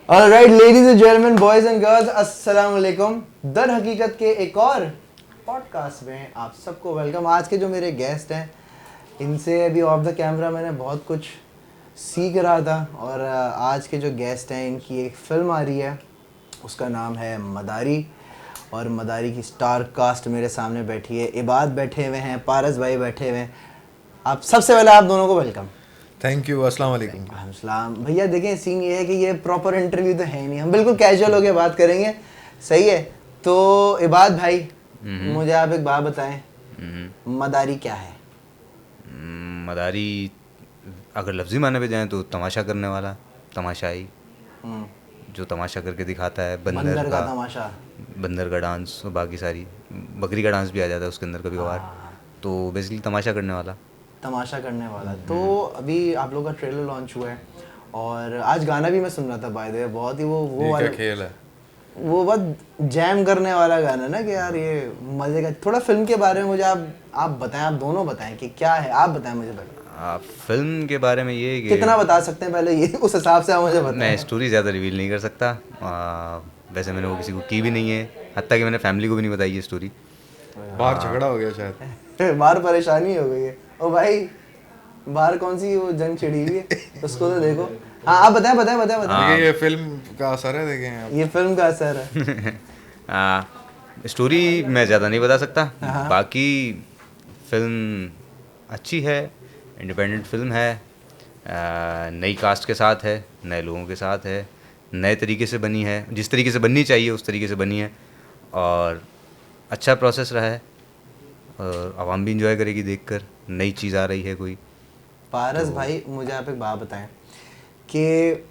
Alright ladies and gentleman, boys and girls, अस्सलाम वालेकुम। दर हकीकत के एक और पॉडकास्ट में आप सबको वेलकम। आज के जो मेरे गेस्ट हैं, इनसे अभी ऑफ द कैमरा मैंने बहुत कुछ सीख रहा था। और आज के जो गेस्ट हैं, इनकी एक फ़िल्म आ रही है, उसका नाम है मदारी। और मदारी की स्टार कास्ट मेरे सामने बैठी है। इबाद बैठे हुए हैं, पारस भाई बैठे हुए हैं। आप सबसे पहले आप दोनों को वेलकम। Thank you. अस्सलाम वालेकुम। सलाम भैया। देखें, सीन ये है कि ये प्रॉपर इंटरव्यू तो है ही नहीं, हम बिल्कुल कैजुअल होके बात करेंगे, सही है? तो इबाद भाई, मुझे आप एक बात बताएं, मदारी क्या है? मदारी अगर लफ्ज़ी माने पे जाएं तो तमाशा करने वाला, तमाशाई, जो तमाशा करके दिखाता है। बंदर का तमाशा, बंदर का डांस और बाकी सारी, बकरी का डांस भी आ जाता है उसके अंदर कभी कभार। तो बेसिकली तमाशा करने वाला। तमाशा करने वाला। तो अभी आप लोगों का ट्रेलर लॉन्च हुआ है और आज गाना भी मैं सुन रहा था, बाय द वे। बहुत ही वो वाला खेल है, वो बहुत जैम करने वाला गाना ना, कि यार ये मजे का। थोड़ा फिल्म के बारे में मुझे आप बताएं, आप दोनों बताएं कि क्या है। आप बताएं मुझे पहले। फिल्म के बारे में ये कि कितना बता सकते हैं पहले, ये उस हिसाब से आप मुझे बताएं। मैं स्टोरी ज़्यादा रिवील नहीं कर सकता। वैसे मैंने वो किसी को की भी नहीं है, हत्ता कि मैंने फैमिली को भी नहीं बताई ये स्टोरी। बाहर झगड़ा हो गया शायद। बाहर परेशानी हो गई है। ओ भाई, बाहर कौन सी वो जंग छिड़ी हुई है, उसको तो देखो। हाँ, आप बताएं बताएं बताएं बताएं। देखिए, ये फिल्म का असर है, देखें आप। ये फिल्म का असर है। स्टोरी मैं ज़्यादा नहीं बता सकता। बाकी फिल्म अच्छी है, इंडिपेंडेंट फिल्म है, नई कास्ट के साथ है, नए लोगों के साथ है, नए तरीके से बनी है, जिस तरीके से बननी चाहिए उस तरीके से बनी है। और अच्छा प्रोसेस रहा है और आवाम भी इंजॉय करेगी देखकर। नई चीज़ आ रही है कोई। पारस भाई, मुझे आप एक बात बताएं कि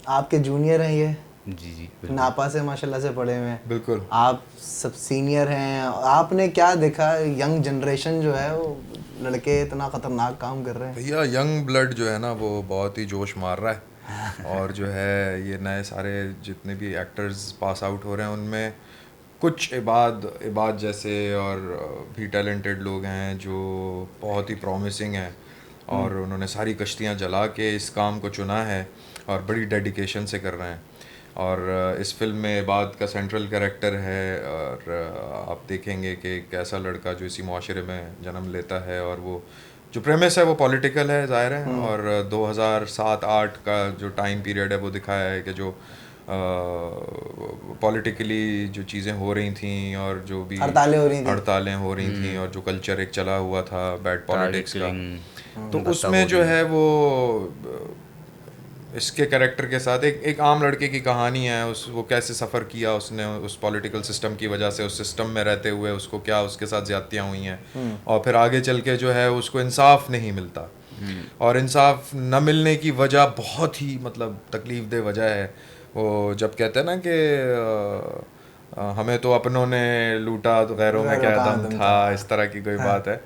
आपके जूनियर हैं ये, जी जी, नापा से माशाल्लाह से पढ़े हुए हैं। बिल्कुल। आप सब सीनियर हैं। आपने क्या देखा, यंग जनरेशन जो है वो लड़के इतना ख़तरनाक काम कर रहे हैं। भैया, यंग ब्लड जो है ना, वो बहुत ही जोश मार रहा है। और जो है, ये नए सारे जितने भी एक्टर्स पास आउट हो रहे हैं, उनमें कुछ इबाद जैसे और भी टैलेंटेड लोग हैं जो बहुत ही प्रॉमिसिंग हैं। और उन्होंने सारी कश्तियाँ जला के इस काम को चुना है और बड़ी डेडिकेशन से कर रहे हैं। और इस फिल्म में इबाद का सेंट्रल कैरेक्टर है। और आप देखेंगे कि एक ऐसा लड़का जो इसी माशरे में जन्म लेता है, और वो जो प्रेमिस है वो पॉलिटिकल है, ज़ाहिर है। और 2007-8 का जो टाइम पीरियड है वो दिखाया है कि जो पॉलिटिकली जो चीज़ें हो रही थी और जो भी हड़तालें हो रही थी और जो कल्चर एक चला हुआ था बैड पॉलिटिक्स का, तो गत्ता उसमें जो है वो इसके कैरेक्टर के साथ एक आम लड़के की कहानी है। वो कैसे सफ़र किया उसने उस पॉलिटिकल सिस्टम की वजह से, उस सिस्टम में रहते हुए उसको क्या उसके साथ ज़्यादतियाँ हुई हैं। और फिर आगे चल के जो है उसको इंसाफ नहीं मिलता। और इंसाफ न मिलने की वजह बहुत ही मतलब तकलीफ़ दे वजह है। वो जब कहते हैं ना कि हमें तो अपनों ने लूटा तो गैरों में क्या दम था, इस तरह की कोई बात है।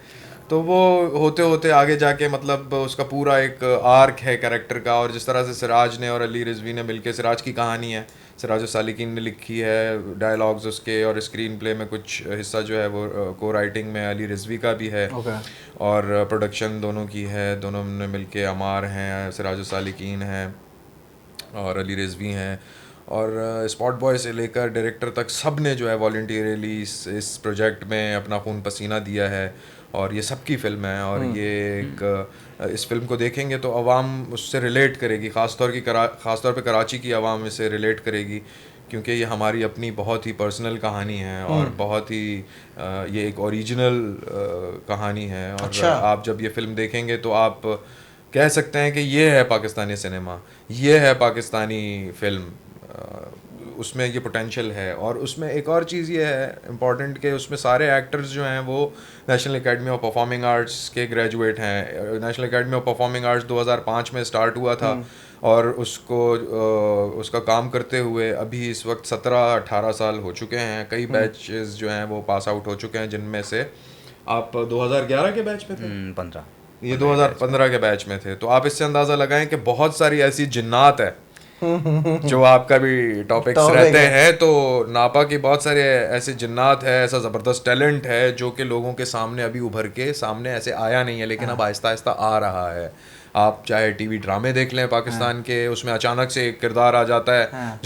तो वो होते होते आगे जाके मतलब उसका पूरा एक आर्क है कैरेक्टर का। और जिस तरह से सिराज ने और अली रिजवी ने मिलके, सिराज की कहानी है, सिराज सालिकीन ने लिखी है, डायलॉग्स उसके, और स्क्रीन प्ले में कुछ हिस्सा जो है वो को राइटिंग में अली रिजवी का भी है। और प्रोडक्शन दोनों की है, दोनों ने मिलके, अमार हैं, सिराज सालिकीन हैं और अली रिजवी हैं। और स्पॉट बॉय से लेकर डायरेक्टर तक सब ने जो है वॉलंटियरली इस प्रोजेक्ट में अपना खून पसीना दिया है। और ये सबकी फ़िल्म है। और ये एक इस फिल्म को देखेंगे तो आवाम उससे रिलेट करेगी, ख़ास तौर पे कराची की आवाम इससे रिलेट करेगी, क्योंकि ये हमारी अपनी बहुत ही पर्सनल कहानी है और बहुत ही ये एक ओरिजिनल कहानी है। और अच्छा। आप जब ये फ़िल्म देखेंगे तो आप कह सकते हैं कि ये है पाकिस्तानी सिनेमा, ये है पाकिस्तानी फ़िल्म। उसमें ये पोटेंशियल है। और उसमें एक और चीज़ ये है इम्पॉर्टेंट कि उसमें सारे एक्टर्स जो हैं वो national academy of performing arts के ग्रेजुएट हैं। National academy of performing arts 2005 में स्टार्ट हुआ था और उसका काम करते हुए अभी इस वक्त 17-18 साल हो चुके हैं। कई बैचेस जो हैं वो पास आउट हो चुके हैं, जिनमें से आप 2011 के बैच में थे, 15, ये 2015 के बैच में थे। तो आप इससे अंदाज़ा लगाएं कि बहुत सारी ऐसी जिन्नात है जो आपका भी टॉपिक्स रहते हैं। तो नापा की बहुत सारे ऐसे जिन्नात है, ऐसा ज़बरदस्त टैलेंट है जो कि लोगों के सामने अभी उभर के सामने ऐसे आया नहीं है, लेकिन अब आहिस्ता आहिस्ता आ रहा है। आप चाहे टीवी ड्रामे देख लें पाकिस्तान के, उसमें अचानक से एक किरदार आ जाता है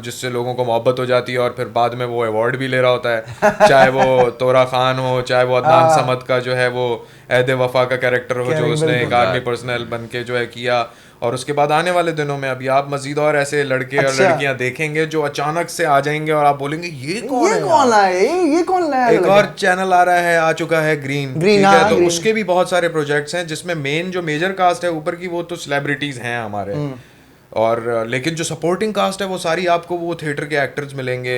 जिससे लोगों को मोहब्बत हो जाती है और फिर बाद में वो अवार्ड भी ले रहा होता है, चाहे वो तोरा खान हो, चाहे वो अदनान समद का जो है वो ऐद वफा का कैरेक्टर हो जो उसने एक आर्मी पर्सनल बन के जो है किया। और उसके बाद आने वाले दिनों में अभी आप मजीद और ऐसे लड़के और लड़कियां देखेंगे जो अचानक से आ जाएंगे और आप बोलेंगे ये कौन है, ये कौन है। एक और चैनल आ रहा है, आ चुका है ग्रीन, ठीक है, तो उसके भी बहुत सारे प्रोजेक्ट्स हैं जिसमें मेन जो मेजर कास्ट है ऊपर की वो तो सेलिब्रिटीज हैं हमारे, और लेकिन जो सपोर्टिंग कास्ट है वो सारी आपको वो थिएटर के एक्टर्स मिलेंगे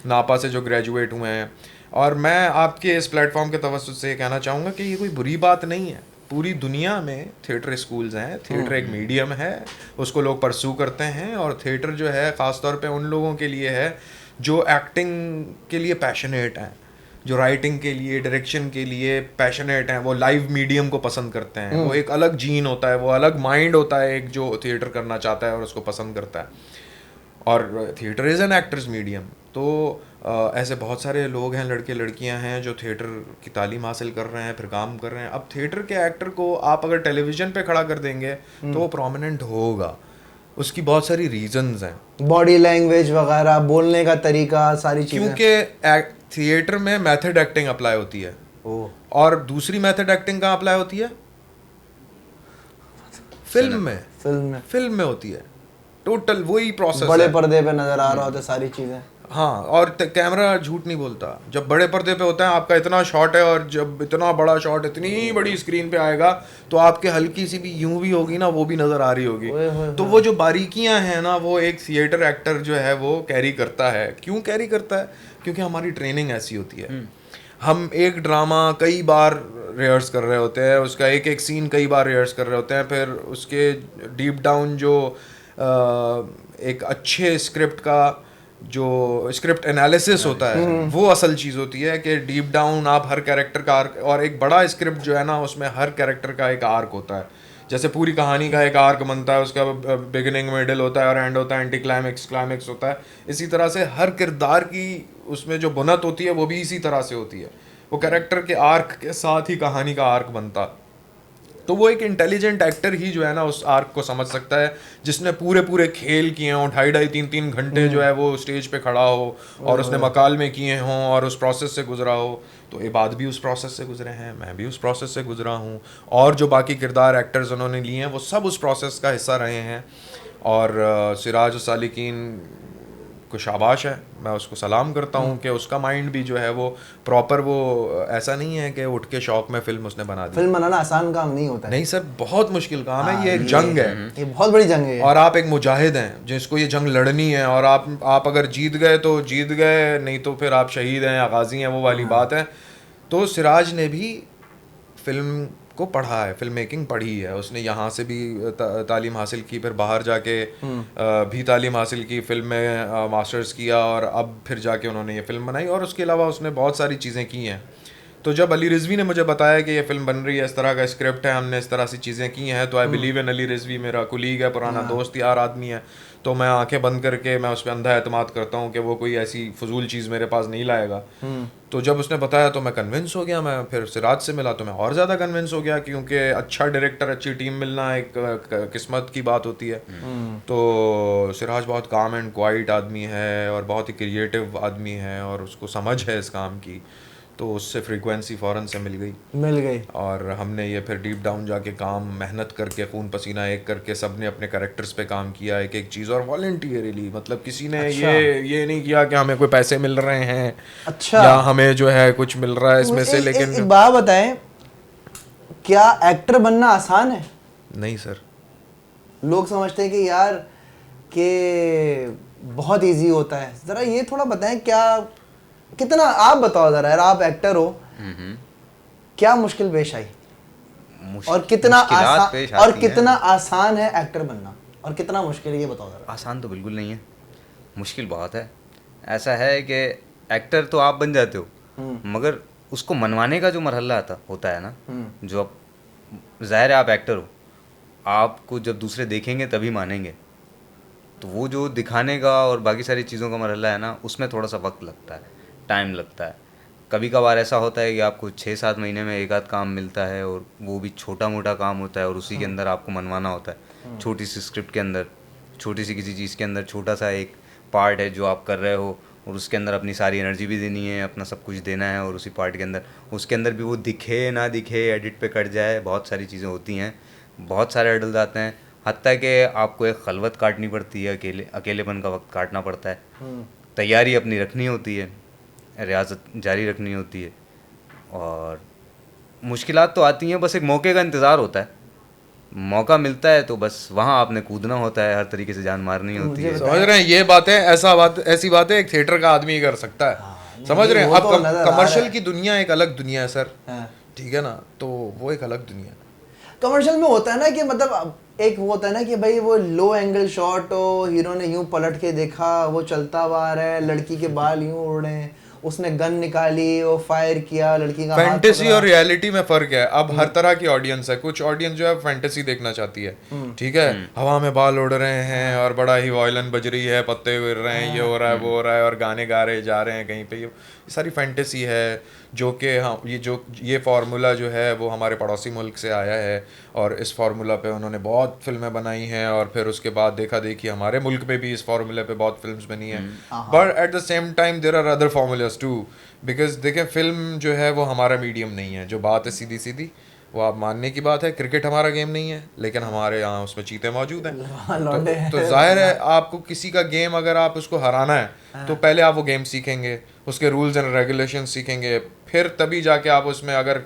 नापा से जो ग्रेजुएट हुए हैं। और मैं आपके इस प्लेटफॉर्म के तवज्जुह से कहना चाहूँगा कि ये कोई बुरी बात नहीं है, पूरी दुनिया में थिएटर स्कूल्स हैं, थिएटर एक मीडियम है, उसको लोग परस्यू करते हैं, और थिएटर जो है ख़ास तौर पे उन लोगों के लिए है जो एक्टिंग के लिए पैशनेट हैं, जो राइटिंग के लिए, डायरेक्शन के लिए पैशनेट हैं, वो लाइव मीडियम को पसंद करते हैं, वो एक अलग जीन होता है, वो अलग माइंड होता है एक जो थिएटर करना चाहता है और उसको पसंद करता है। और theatre is an actors medium. तो ऐसे बहुत सारे लोग हैं, लड़के लड़कियां हैं जो थिएटर की तालीम हासिल कर रहे हैं, फिर काम कर रहे हैं। अब थिएटर के एक्टर को आप अगर टेलीविज़न पे खड़ा कर देंगे तो वो प्रोमिनेंट होगा, उसकी बहुत सारी रीजंस हैं, बॉडी लैंग्वेज वगैरह, बोलने का तरीका, सारी चीज़ें, क्योंकि थिएटर में मेथड एक्टिंग अप्लाई होती है और दूसरी मेथड एक्टिंग कहाँ अप्लाई होती है? फिल्म में होती है। टोटल वही प्रोसेस, बड़े पर्दे पे नजर आ रहा होता है सारी चीजें। हाँ, और कैमरा झूठ नहीं बोलता, जब बड़े पर्दे पे होता है आपका इतना शॉट है, और जब इतना बड़ा शॉट इतनी बड़ी स्क्रीन पे आएगा तो आपके हल्की सी भी यूं भी होगी ना, वो भी नजर आ रही होगी। तो वो जो बारीकियां हैं ना, वो एक थिएटर एक्टर जो है वो कैरी करता है। क्यों कैरी करता है? क्योंकि हमारी ट्रेनिंग ऐसी होती है, हम एक ड्रामा कई बार रिहर्स कर रहे होते हैं, उसका एक एक सीन कई बार रिहर्स कर रहे होते हैं, फिर उसके डीप डाउन जो एक अच्छे स्क्रिप्ट का जो स्क्रिप्ट एनालिसिस होता है वो असल चीज़ होती है कि डीप डाउन आप हर कैरेक्टर का आर्क, और एक बड़ा स्क्रिप्ट जो है ना उसमें हर कैरेक्टर का एक आर्क होता है। जैसे पूरी कहानी का एक आर्क बनता है, उसका बिगिनिंग मिडिल होता है और एंड होता है, एंटी क्लाइमेक्स क्लाइमेक्स होता है। इसी तरह से हर किरदार की उसमें जो बुनत होती है वो भी इसी तरह से होती है, वो कैरेक्टर के आर्क के साथ ही कहानी का आर्क बनता है। तो वो एक इंटेलिजेंट एक्टर ही जो है ना उस आर्क को समझ सकता है, जिसने पूरे खेल किए हों, 2.5-3 घंटे जो है वो स्टेज पे खड़ा हो और उसने मकालमे किए हों और उस प्रोसेस से गुजरा हो। तो इबाद भी उस प्रोसेस से गुजरे हैं, मैं भी उस प्रोसेस से गुजरा हूँ, और जो बाकी किरदार एक्टर्स उन्होंने लिए हैं वो सब उस प्रोसेस का हिस्सा रहे हैं। और सिराज सालिकीन को शाबाश है, मैं उसको सलाम करता हूँ कि उसका माइंड भी जो है वो प्रॉपर, वो ऐसा नहीं है कि उठ के शौक में फिल्म उसने बना दी। फिल्म बनाना आसान काम नहीं होता है। नहीं सर, बहुत मुश्किल काम है, ये एक जंग है, ये बहुत बड़ी जंग है, और आप एक मुजाहिद हैं जिसको ये जंग लड़नी है, और आप अगर जीत गए तो जीत गए, नहीं तो फिर आप शहीद हैं या गाजी हैं, वो वाली बात है। तो सिराज ने भी फिल्म को पढ़ा है, फिल्म मेकिंग पढ़ी है, उसने यहाँ से भी तालीम हासिल की, फिर बाहर जाके भी तालीम हासिल की, फिल्म में मास्टर्स किया, और अब फिर जाके उन्होंने ये फिल्म बनाई, और उसके अलावा उसने बहुत सारी चीज़ें की हैं। तो जब अली रिजवी ने मुझे बताया कि ये फिल्म बन रही है, इस तरह का स्क्रिप्ट है, हमने इस तरह से चीज़ें की हैं, तो I believe in Ali Rizvi, मेरा कुलीग है, पुराना दोस्त यार आदमी है, तो मैं आंखें बंद करके मैं उस पर अंधा एतमाद करता हूँ कि वो कोई ऐसी फजूल चीज़ मेरे पास नहीं लाएगा। तो जब उसने बताया तो मैं कन्विंस हो गया, मैं फिर सिराज से मिला तो मैं और ज़्यादा कन्विंस हो गया, क्योंकि अच्छा डायरेक्टर, अच्छी टीम मिलना एक किस्मत की बात होती है। तो सिराज बहुत काम एंड क्वाइट आदमी है और बहुत ही क्रिएटिव आदमी है, और उसको समझ है इस काम की, तो उससे फ्रीक्वेंसी फ़ौरन से मिल गई, और हमने ये फिर डीप डाउन जाके काम मेहनत करके खून पसीना एक करके सब ने अपने कैरेक्टर्स पे काम किया, एक एक चीज़, और वॉलंटियरली, मतलब किसी ने ये नहीं किया कि हमें कोई पैसे मिल रहे हैं, अच्छा, या हमें जो है कुछ मिल रहा है इसमें से। लेकिन एक बात बताएं, क्या एक्टर बनना आसान है? नहीं सर, लोग समझते हैं कि यार के बहुत इजी होता है, ज़रा ये थोड़ा बताएं, क्या कितना, आप बताओ जरा यार, आप एक्टर हो, क्या मुश्किल पेश आई, और कितना आसान है एक्टर बनना, और कितना मुश्किल है ये बताओ जरा। आसान तो बिल्कुल नहीं है, मुश्किल बहुत है। ऐसा है कि एक्टर तो आप बन जाते हो, मगर उसको मनवाने का जो मरहला होता है ना, जो अब ज़ाहिर है आप एक्टर हो, आपको जब दूसरे देखेंगे तभी मानेंगे, तो वो जो दिखाने का और बाकी सारी चीज़ों का मरहला है ना, उसमें थोड़ा सा वक्त लगता है, टाइम लगता है। कभी कभार ऐसा होता है कि आपको 6-7 महीने में एक आध काम मिलता है, और वो भी छोटा मोटा काम होता है, और उसी के अंदर आपको मनवाना होता है, छोटी सी स्क्रिप्ट के अंदर, छोटी सी किसी चीज़ के अंदर छोटा सा एक पार्ट है जो आप कर रहे हो, और उसके अंदर अपनी सारी एनर्जी भी देनी है, अपना सब कुछ देना है, और उसी पार्ट के अंदर उसके अंदर भी वो दिखे ना दिखे, एडिट पे कट जाए, बहुत सारी चीज़ें होती हैं, बहुत सारे हर्डल्स आते हैं, हत्ता कि आपको एक खलवत काटनी पड़ती है, अकेलेपन का वक्त काटना पड़ता है, तैयारी अपनी रखनी होती है, रियाजत जारी रखनी होती है, और मुश्किलात तो आती हैं, बस एक मौके का इंतज़ार होता है, मौका मिलता है तो बस वहाँ आपने कूदना होता है, हर तरीके से जान मारनी होती है। समझ रहे हैं, ये बातें ऐसी बातें एक थिएटर का आदमी ही कर सकता है। समझ रहे हैं, अब कमर्शियल की दुनिया एक अलग दुनिया है सर, ठीक है ना, तो वो एक अलग दुनिया है। कमर्शियल में होता है ना कि मतलब एक वो होता है ना कि भाई वो लो एंगल शॉट हो, हीरो ने यूं पलट के देखा, वो चलता हुआ आ रहा है, लड़की के बाल यूं उड़ रहे हैं, उसने गन निकाली, वो फायर किया, लड़की का फैंटेसी और रियलिटी में फर्क है। अब हर तरह की ऑडियंस है, कुछ ऑडियंस जो है फैंटेसी देखना चाहती है, ठीक है, हवा में बाल उड़ रहे हैं और बड़ा ही वायलिन बज रही है, पत्ते गिर रहे हैं, ये हो रहा है, वो हो रहा है, और गाने गा रहे जा रहे हैं कहीं पे, ये सारी फैंटेसी है, जो कि हाँ ये फार्मूला जो है वो हमारे पड़ोसी मुल्क से आया है, और इस फार्मूला पे उन्होंने बहुत फिल्में बनाई हैं, और फिर उसके बाद देखा देखी हमारे मुल्क में भी इस फार्मूले पे बहुत फिल्म्स बनी हैं, but at the same time there are other formulas too, because देखें फिल्म जो है वो हमारा मीडियम नहीं है, जो बात है सीधी सीधी वो आप मानने की बात है, क्रिकेट हमारा गेम नहीं है, लेकिन हमारे यहाँ उसमें चीते मौजूद हैं, तो जाहिर है आपको किसी का गेम अगर आप उसको हराना है तो पहले आप वो गेम सीखेंगे, उसके रूल्स एंड रेगुलेशन सीखेंगे, फिर तभी जाके आप उसमें अगर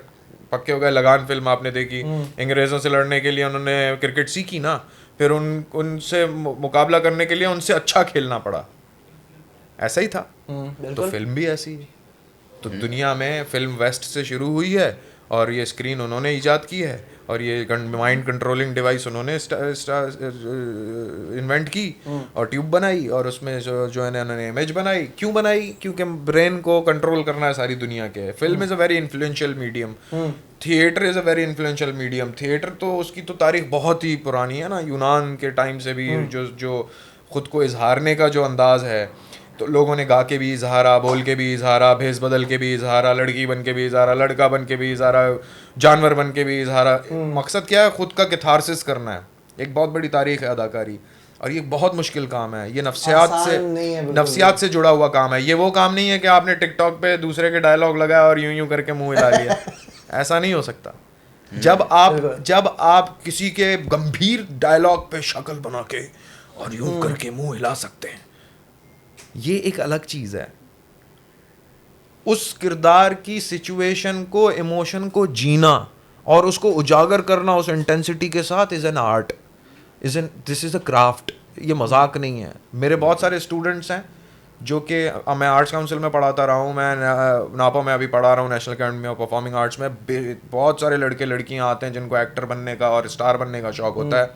पक्के हो गए। लगान फिल्म आपने देखी, अंग्रेज़ों से लड़ने के लिए उन्होंने क्रिकेट सीखी ना, फिर उनसे मुकाबला करने के लिए उनसे अच्छा खेलना पड़ा, ऐसा ही था। तो फिल्म भी ऐसी है। तो दुनिया में फिल्म वेस्ट से शुरू हुई है, और ये स्क्रीन उन्होंने ईजाद की है, और ये माइंड कंट्रोलिंग डिवाइस उन्होंने इन्वेंट की, और ट्यूब बनाई, और उसमें जो है उन्होंने इमेज बनाई। क्यों बनाई? क्योंकि ब्रेन को कंट्रोल करना है सारी दुनिया के। Film is a very influential medium, theatre is a very influential medium. Theatre तो उसकी तो तारीख बहुत ही पुरानी है ना, यूनान के टाइम से भी जो खुद को इजहारने का जो अंदाज़ है, तो लोगों ने गा के भी इजहारा, बोल के भी इजहारा, भेस बदल के भी इजहारा, लड़की बन के भी इजहारा, लड़का बन के भी इजहारा, जानवर बन के भी इजहारा। मकसद क्या है? खुद का कैथारसिस करना है। एक बहुत बड़ी तारीख है अदाकारी, और ये बहुत मुश्किल काम है। ये नफ्सियात से जुड़ा हुआ काम है। ये वो काम नहीं है कि आपने टिकटॉक पे दूसरे के डायलॉग लगाया और यूं यूं करके मुंह हिला लिया। ऐसा नहीं हो सकता। जब आप किसी के गंभीर डायलॉग पे शक्ल बना के और यूं करके मुंह हिला सकते हैं, ये एक अलग चीज़ है। उस किरदार की सिचुएशन को, इमोशन को जीना और उसको उजागर करना उस इंटेंसिटी के साथ is an art, this is a craft. ये मजाक नहीं है। मेरे बहुत सारे स्टूडेंट्स हैं जो कि मैं आर्ट्स काउंसिल में पढ़ाता रहा हूँ, मैं नापा में अभी पढ़ा रहा हूँ, national academy of performing arts में। बहुत सारे लड़के लड़कियाँ आते हैं जिनको एक्टर बनने का और स्टार बनने का शौक होता है।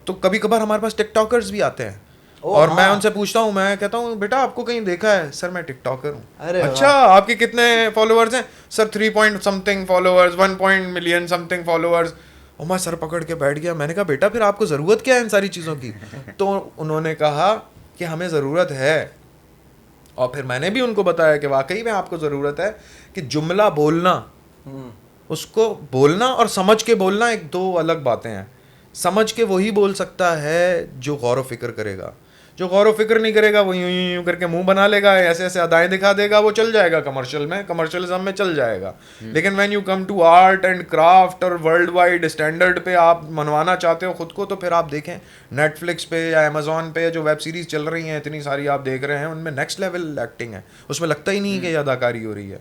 तो कभी कभार हमारे पास टिकटॉकर्स भी आते हैं, और मैं उनसे पूछता हूँ, मैं कहता हूँ बेटा आपको कहीं देखा है? सर मैं टिकटॉकर हूँ। अच्छा आपके कितने फॉलोअर्स हैं? Sir 3 point something followers, 1 million something followers. और मैं सर पकड़ के बैठ गया। मैंने कहा बेटा फिर आपको ज़रूरत क्या है इन सारी चीज़ों की? तो उन्होंने कहा कि हमें ज़रूरत है। और फिर मैंने भी उनको बताया कि वाकई में आपको ज़रूरत है कि जुमला बोलना, उसको बोलना और समझ के बोलना एक दो अलग बातें हैं। समझ के वही बोल सकता है जो गौर व फिक्र करेगा। जो गौर व फिक्र नहीं करेगा वो यूं यूं करके मुंह बना लेगा, ऐसे ऐसे अदाएं दिखा देगा, वो चल जाएगा कमर्शियल में, कमर्शियलिज्म में चल जाएगा। लेकिन when you come to art and craft और वर्ल्ड वाइड स्टैंडर्ड पे आप मनवाना चाहते हो खुद को, तो फिर आप देखें नेटफ्लिक्स पे या अमेजोन पे जो वेब सीरीज़ चल रही हैं, इतनी सारी आप देख रहे हैं, उनमें नेक्स्ट लेवल एक्टिंग है। उसमें लगता ही नहीं कि ये अदाकारी हो रही है।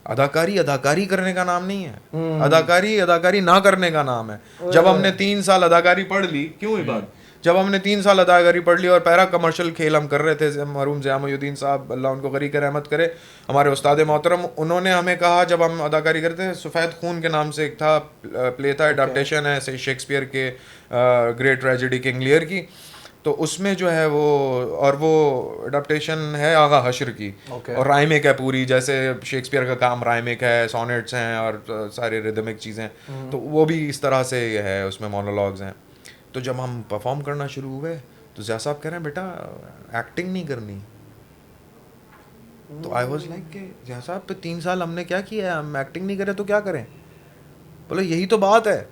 अदाकारी करने का नाम नहीं है। अदाकारी ना करने का नाम है। जब हमने 3 साल अदाकारी पढ़ ली, क्यों ये बात, जब हमने 3 साल अदाकारी पढ़ ली और पैरा कमर्शियल खेल हम कर रहे थे, मरहूम ज़िया-मुद्दीन साहब अल्लाह उनको गरीक रहमत करे, हमारे उस्ताद मोहतरम, उन्होंने हमें कहा जब हम अदाकारी करते थे, सफ़ेद खून के नाम से एक था प्ले था, अडाप्टेशन है शेक्सपियर के ग्रेट ट्रेजेडी किंग लियर की। तो उसमें जो है वो अडाप्टेशन है आगा हश्र की, और राइमिक है पूरी, जैसे शेक्सपियर का काम राइमिक है, सोनेट्स हैं और सारे रिदमिक चीज़ें, तो वो भी इस तरह से है, उसमें मोनोलॉग्स हैं। तो जब हम परफॉर्म करना शुरू हुए तो ज़िया साहब कह रहे हैं बेटा एक्टिंग नहीं करनी, तो आई वॉज लाइक कि जहाँ साहब पे 3 साल हमने क्या किया है, हम एक्टिंग नहीं करें तो क्या करें? बोले यही तो बात है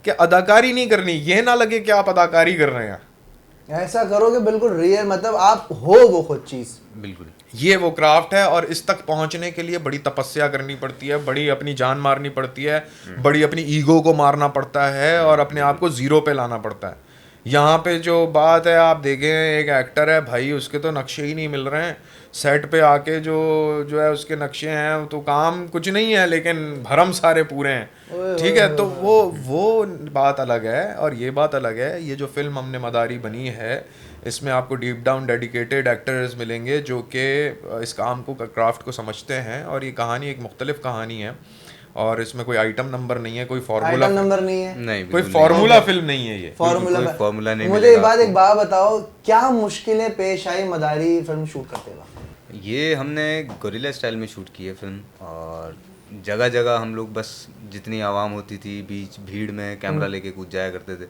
कि अदाकारी नहीं करनी, ये ना लगे कि आप अदाकारी कर रहे हैं। ऐसा करो कि बिल्कुल रियल, मतलब आप हो वो खुद चीज। बिल्कुल। ये वो क्राफ्ट है, और इस तक पहुंचने के लिए बड़ी तपस्या करनी पड़ती है, बड़ी अपनी जान मारनी पड़ती है, बड़ी अपनी ईगो को मारना पड़ता है, और अपने आप को जीरो पे लाना पड़ता है। यहाँ पे जो बात है, आप देखें एक एक्टर है भाई, उसके तो नक्शे ही नहीं मिल रहे हैं, सेट पे आके जो जो है उसके नक्शे हैं, तो काम कुछ नहीं है लेकिन भरम सारे पूरे हैं। ठीक है, तो वो बात अलग है, और ये बात अलग है। ये जो फिल्म हमने मदारी बनी है, इसमें आपको डीप डाउन डेडिकेटेड एक्टर्स मिलेंगे जो कि इस काम को, क्राफ्ट को समझते हैं, और ये कहानी एक मुख्तलिफ कहानी है, और इसमें कोई आइटम नंबर नहीं है, कोई फार्मूला नंबर नहीं है, नहीं, कोई बिल्कुल फार्मूला फिल्म नहीं है ये। फार्मूला कोई फार्मूला नहीं मुझे मिलेगा एक बात बताओ, क्या मुश्किलें पेश आई मदारी फिल्म शूट करते वक्त? ये हमने गोरिल्ला स्टाइल में शूट की है फिल्म, और जगह जगह हम लोग बस जितनी आवाम होती थी बीच भीड़ में कैमरा लेके कूद जाया करते थे।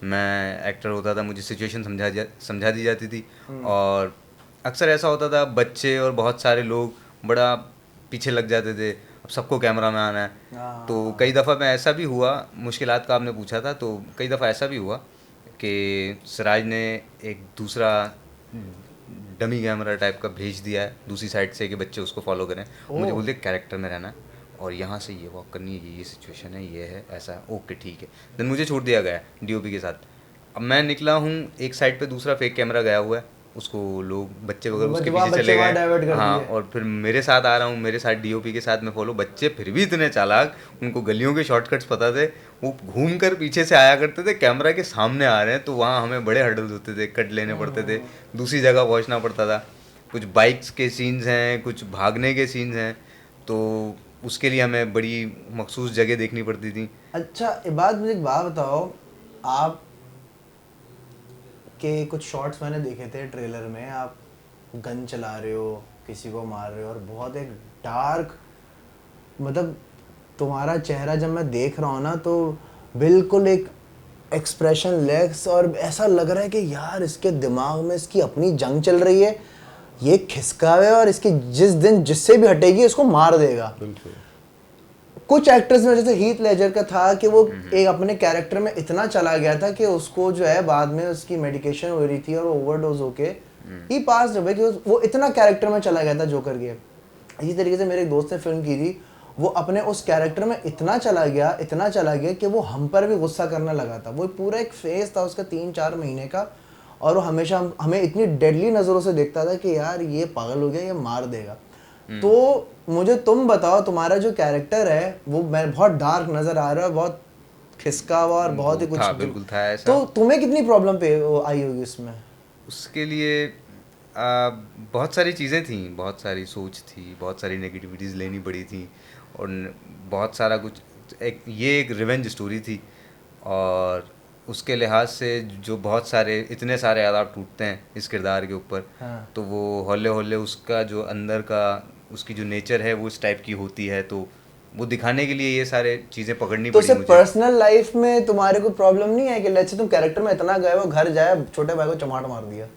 मैं एक्टर होता था, मुझे सिचुएशन समझा दी जाती थी, और अक्सर ऐसा होता था बच्चे और बहुत सारे लोग बड़ा पीछे लग जाते थे, अब सबको कैमरा में आना है। तो कई दफ़ा मैं ऐसा भी हुआ, मुश्किलात का आपने पूछा था, तो कई दफ़ा ऐसा भी हुआ कि सिराज ने एक दूसरा डमी कैमरा टाइप का भेज दिया है दूसरी साइड से कि बच्चे उसको फॉलो करें। मुझे बोलते कैरेक्टर में रहना है और यहाँ से ये वॉक करनी है, ये सिचुएशन है, ये है, ऐसा है, ओके ठीक है। देन मुझे छोड़ दिया गया डीओपी के साथ। अब मैं निकला हूँ, एक साइड पे दूसरा फेक कैमरा गया हुआ है, उसको लोग बच्चे वगैरह उसके पीछे चले गए। हाँ, और फिर मेरे साथ आ रहा हूँ, मेरे साथ डीओपी के साथ में फॉलो। बच्चे फिर भी इतने चालाक, उनको गलियों के शॉर्टकट्स पता थे, वो घूम कर पीछे से आया करते थे, कैमरा के सामने आ रहे हैं तो वहाँ हमें बड़े हर्डल्स होते थे, कट लेने पड़ते थे, दूसरी जगह पहुँचना पड़ता था। कुछ बाइक्स के सीन्स हैं, कुछ भागने के सीन्स हैं, तो उसके लिए हमें बड़ी मखसूस जगह देखनी पड़ती थी। अच्छा, मुझे एक बात बताओ, आप के कुछ शॉट्स मैंने देखे थे ट्रेलर में, आप गन चला रहे हो, किसी को मार रहे हो, और बहुत एक डार्क, मतलब तुम्हारा चेहरा जब मैं देख रहा हूँ ना तो बिल्कुल एक एक्सप्रेशन लेस, और ऐसा लग रहा है कि यार इसके दिमाग में इसकी अपनी जंग चल रही है, ये खिसका है और इसके जिस दिन जिससे भी हटेगी इसको मार देगा। कुछ एक्टर्स में जैसे हीथ लेजर का था कि वो एक अपने कैरेक्टर में इतना चला गया था कि उसको जो है बाद में उसकी मेडिकेशन हो रही थी और ओवरडोज होके ही पास हो गया, कि वो इतना कैरेक्टर में चला गया था जोकर के। इसी तरीके से मेरे एक दोस्त ने फिल्म की थी, वो अपने उस कैरेक्टर में इतना चला गया कि वो हम पर भी गुस्सा करने लगा था। वो पूरा एक फेज था उसका 3-4 महीने का, और वो हमेशा हमें इतनी डेडली नज़रों से देखता था कि यार ये पागल हो गया, ये मार देगा। तो मुझे तुम बताओ, तुम्हारा जो कैरेक्टर है वो मैं बहुत डार्क नज़र आ रहा है, बहुत खिसका हुआ और बहुत ही कुछ बिल्कुल था ऐसा। तो तुम्हें कितनी प्रॉब्लम पे आई होगी उसमें? उसके लिए बहुत सारी चीज़ें थी, बहुत सारी सोच थी, बहुत सारी नेगेटिविटीज़ लेनी पड़ी थी, और बहुत सारा कुछ ये एक रिवेंज स्टोरी थी, और उसके लिहाज से जो बहुत सारे इतने सारे आदाब टूटते हैं इस किरदार के ऊपर। हाँ। तो वो हौले हौले उसका जो अंदर का उसकी जो नेचर है वो इस टाइप की होती है, तो वो दिखाने के लिए ये सारे चीज़ें पकड़नी पड़ी मुझे। तो पर्सनल लाइफ में तुम्हारे को प्रॉब्लम नहीं है कि लेट्स से तुम कैरेक्टर में इतना गए हो, घर जाए छोटे भाई को चमाट मार दिया?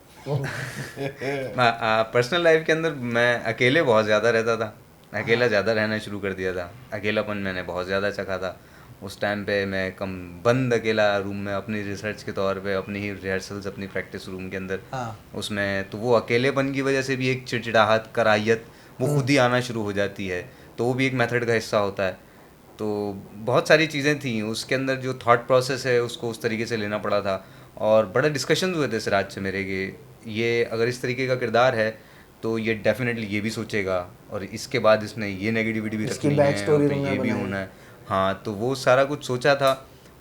पर्सनल लाइफ के अंदर मैं अकेले बहुत ज़्यादा रहता था, अकेला ज़्यादा रहना शुरू कर दिया था। अकेलापन मैंने बहुत ज़्यादा चखा था। उस टाइम पे मैं बंद अकेला रूम में अपनी रिसर्च के तौर पे, अपनी ही रिहर्सल्स, अपनी प्रैक्टिस रूम के अंदर, उसमें तो वो अकेलेपन की वजह से भी एक चिड़चिड़ाहट, कराहियत वो खुद ही आना शुरू हो जाती है, तो वो भी एक मेथड का हिस्सा होता है। तो बहुत सारी चीज़ें थी उसके अंदर, जो थॉट प्रोसेस है उसको उस तरीके से लेना पड़ा था, और बड़ा डिस्कशन हुए थे सिराज से मेरे कि ये अगर इस तरीके का किरदार है तो ये डेफिनेटली ये भी सोचेगा, और इसके बाद इसने ये नेगेटिविटी भी रखनी है, और ये भी होना है। हाँ, तो वो सारा कुछ सोचा था।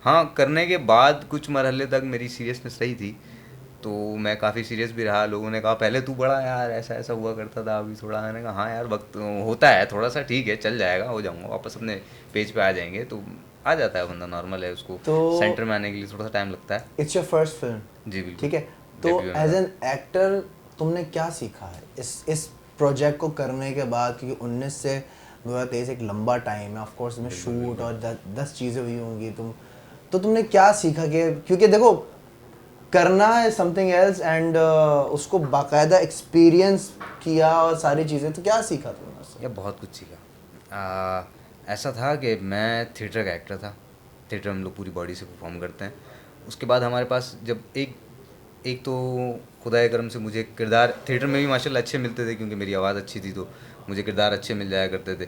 हाँ, करने के बाद कुछ मरहले तक मेरी सीरियसनेस रही थी, तो मैं काफ़ी सीरियस भी रहा। लोगों ने कहा पहले तू बड़ा यार ऐसा ऐसा हुआ करता था, अभी थोड़ा। मैंने कहा हाँ यार, वक्त होता है थोड़ा सा, ठीक है, चल जाएगा, हो जाऊँगा वापस अपने पेज पे आ जाएंगे, तो आ जाता है बंदा, नॉर्मल है, उसको तो सेंटर में आने के लिए थोड़ा सा टाइम लगता है। It's your first film? जी बिल्कुल। ठीक है, तो एज एन एक्टर तुमने क्या सीखा है इस प्रोजेक्ट को करने के बाद? क्योंकि 19 से 2023 एक लंबा टाइम है, ऑफ कोर्स में शूट और 10 चीज़ें हुई होंगी, तुमने क्या सीखा? कि क्योंकि देखो करना है समथिंग एल्स एंड उसको बाकायदा एक्सपीरियंस किया और सारी चीज़ें, तो क्या सीखा तुमने उससे? या बहुत कुछ सीखा। ऐसा था कि मैं थिएटर का एक्टर था। थिएटर हम लोग पूरी बॉडी से परफॉर्म करते हैं। उसके बाद हमारे पास जब एक तो खुदाए करम से मुझे किरदार थिएटर में भी माशाल्लाह अच्छे मिलते थे, क्योंकि मेरी आवाज़ अच्छी थी तो मुझे किरदार अच्छे मिल जाया करते थे।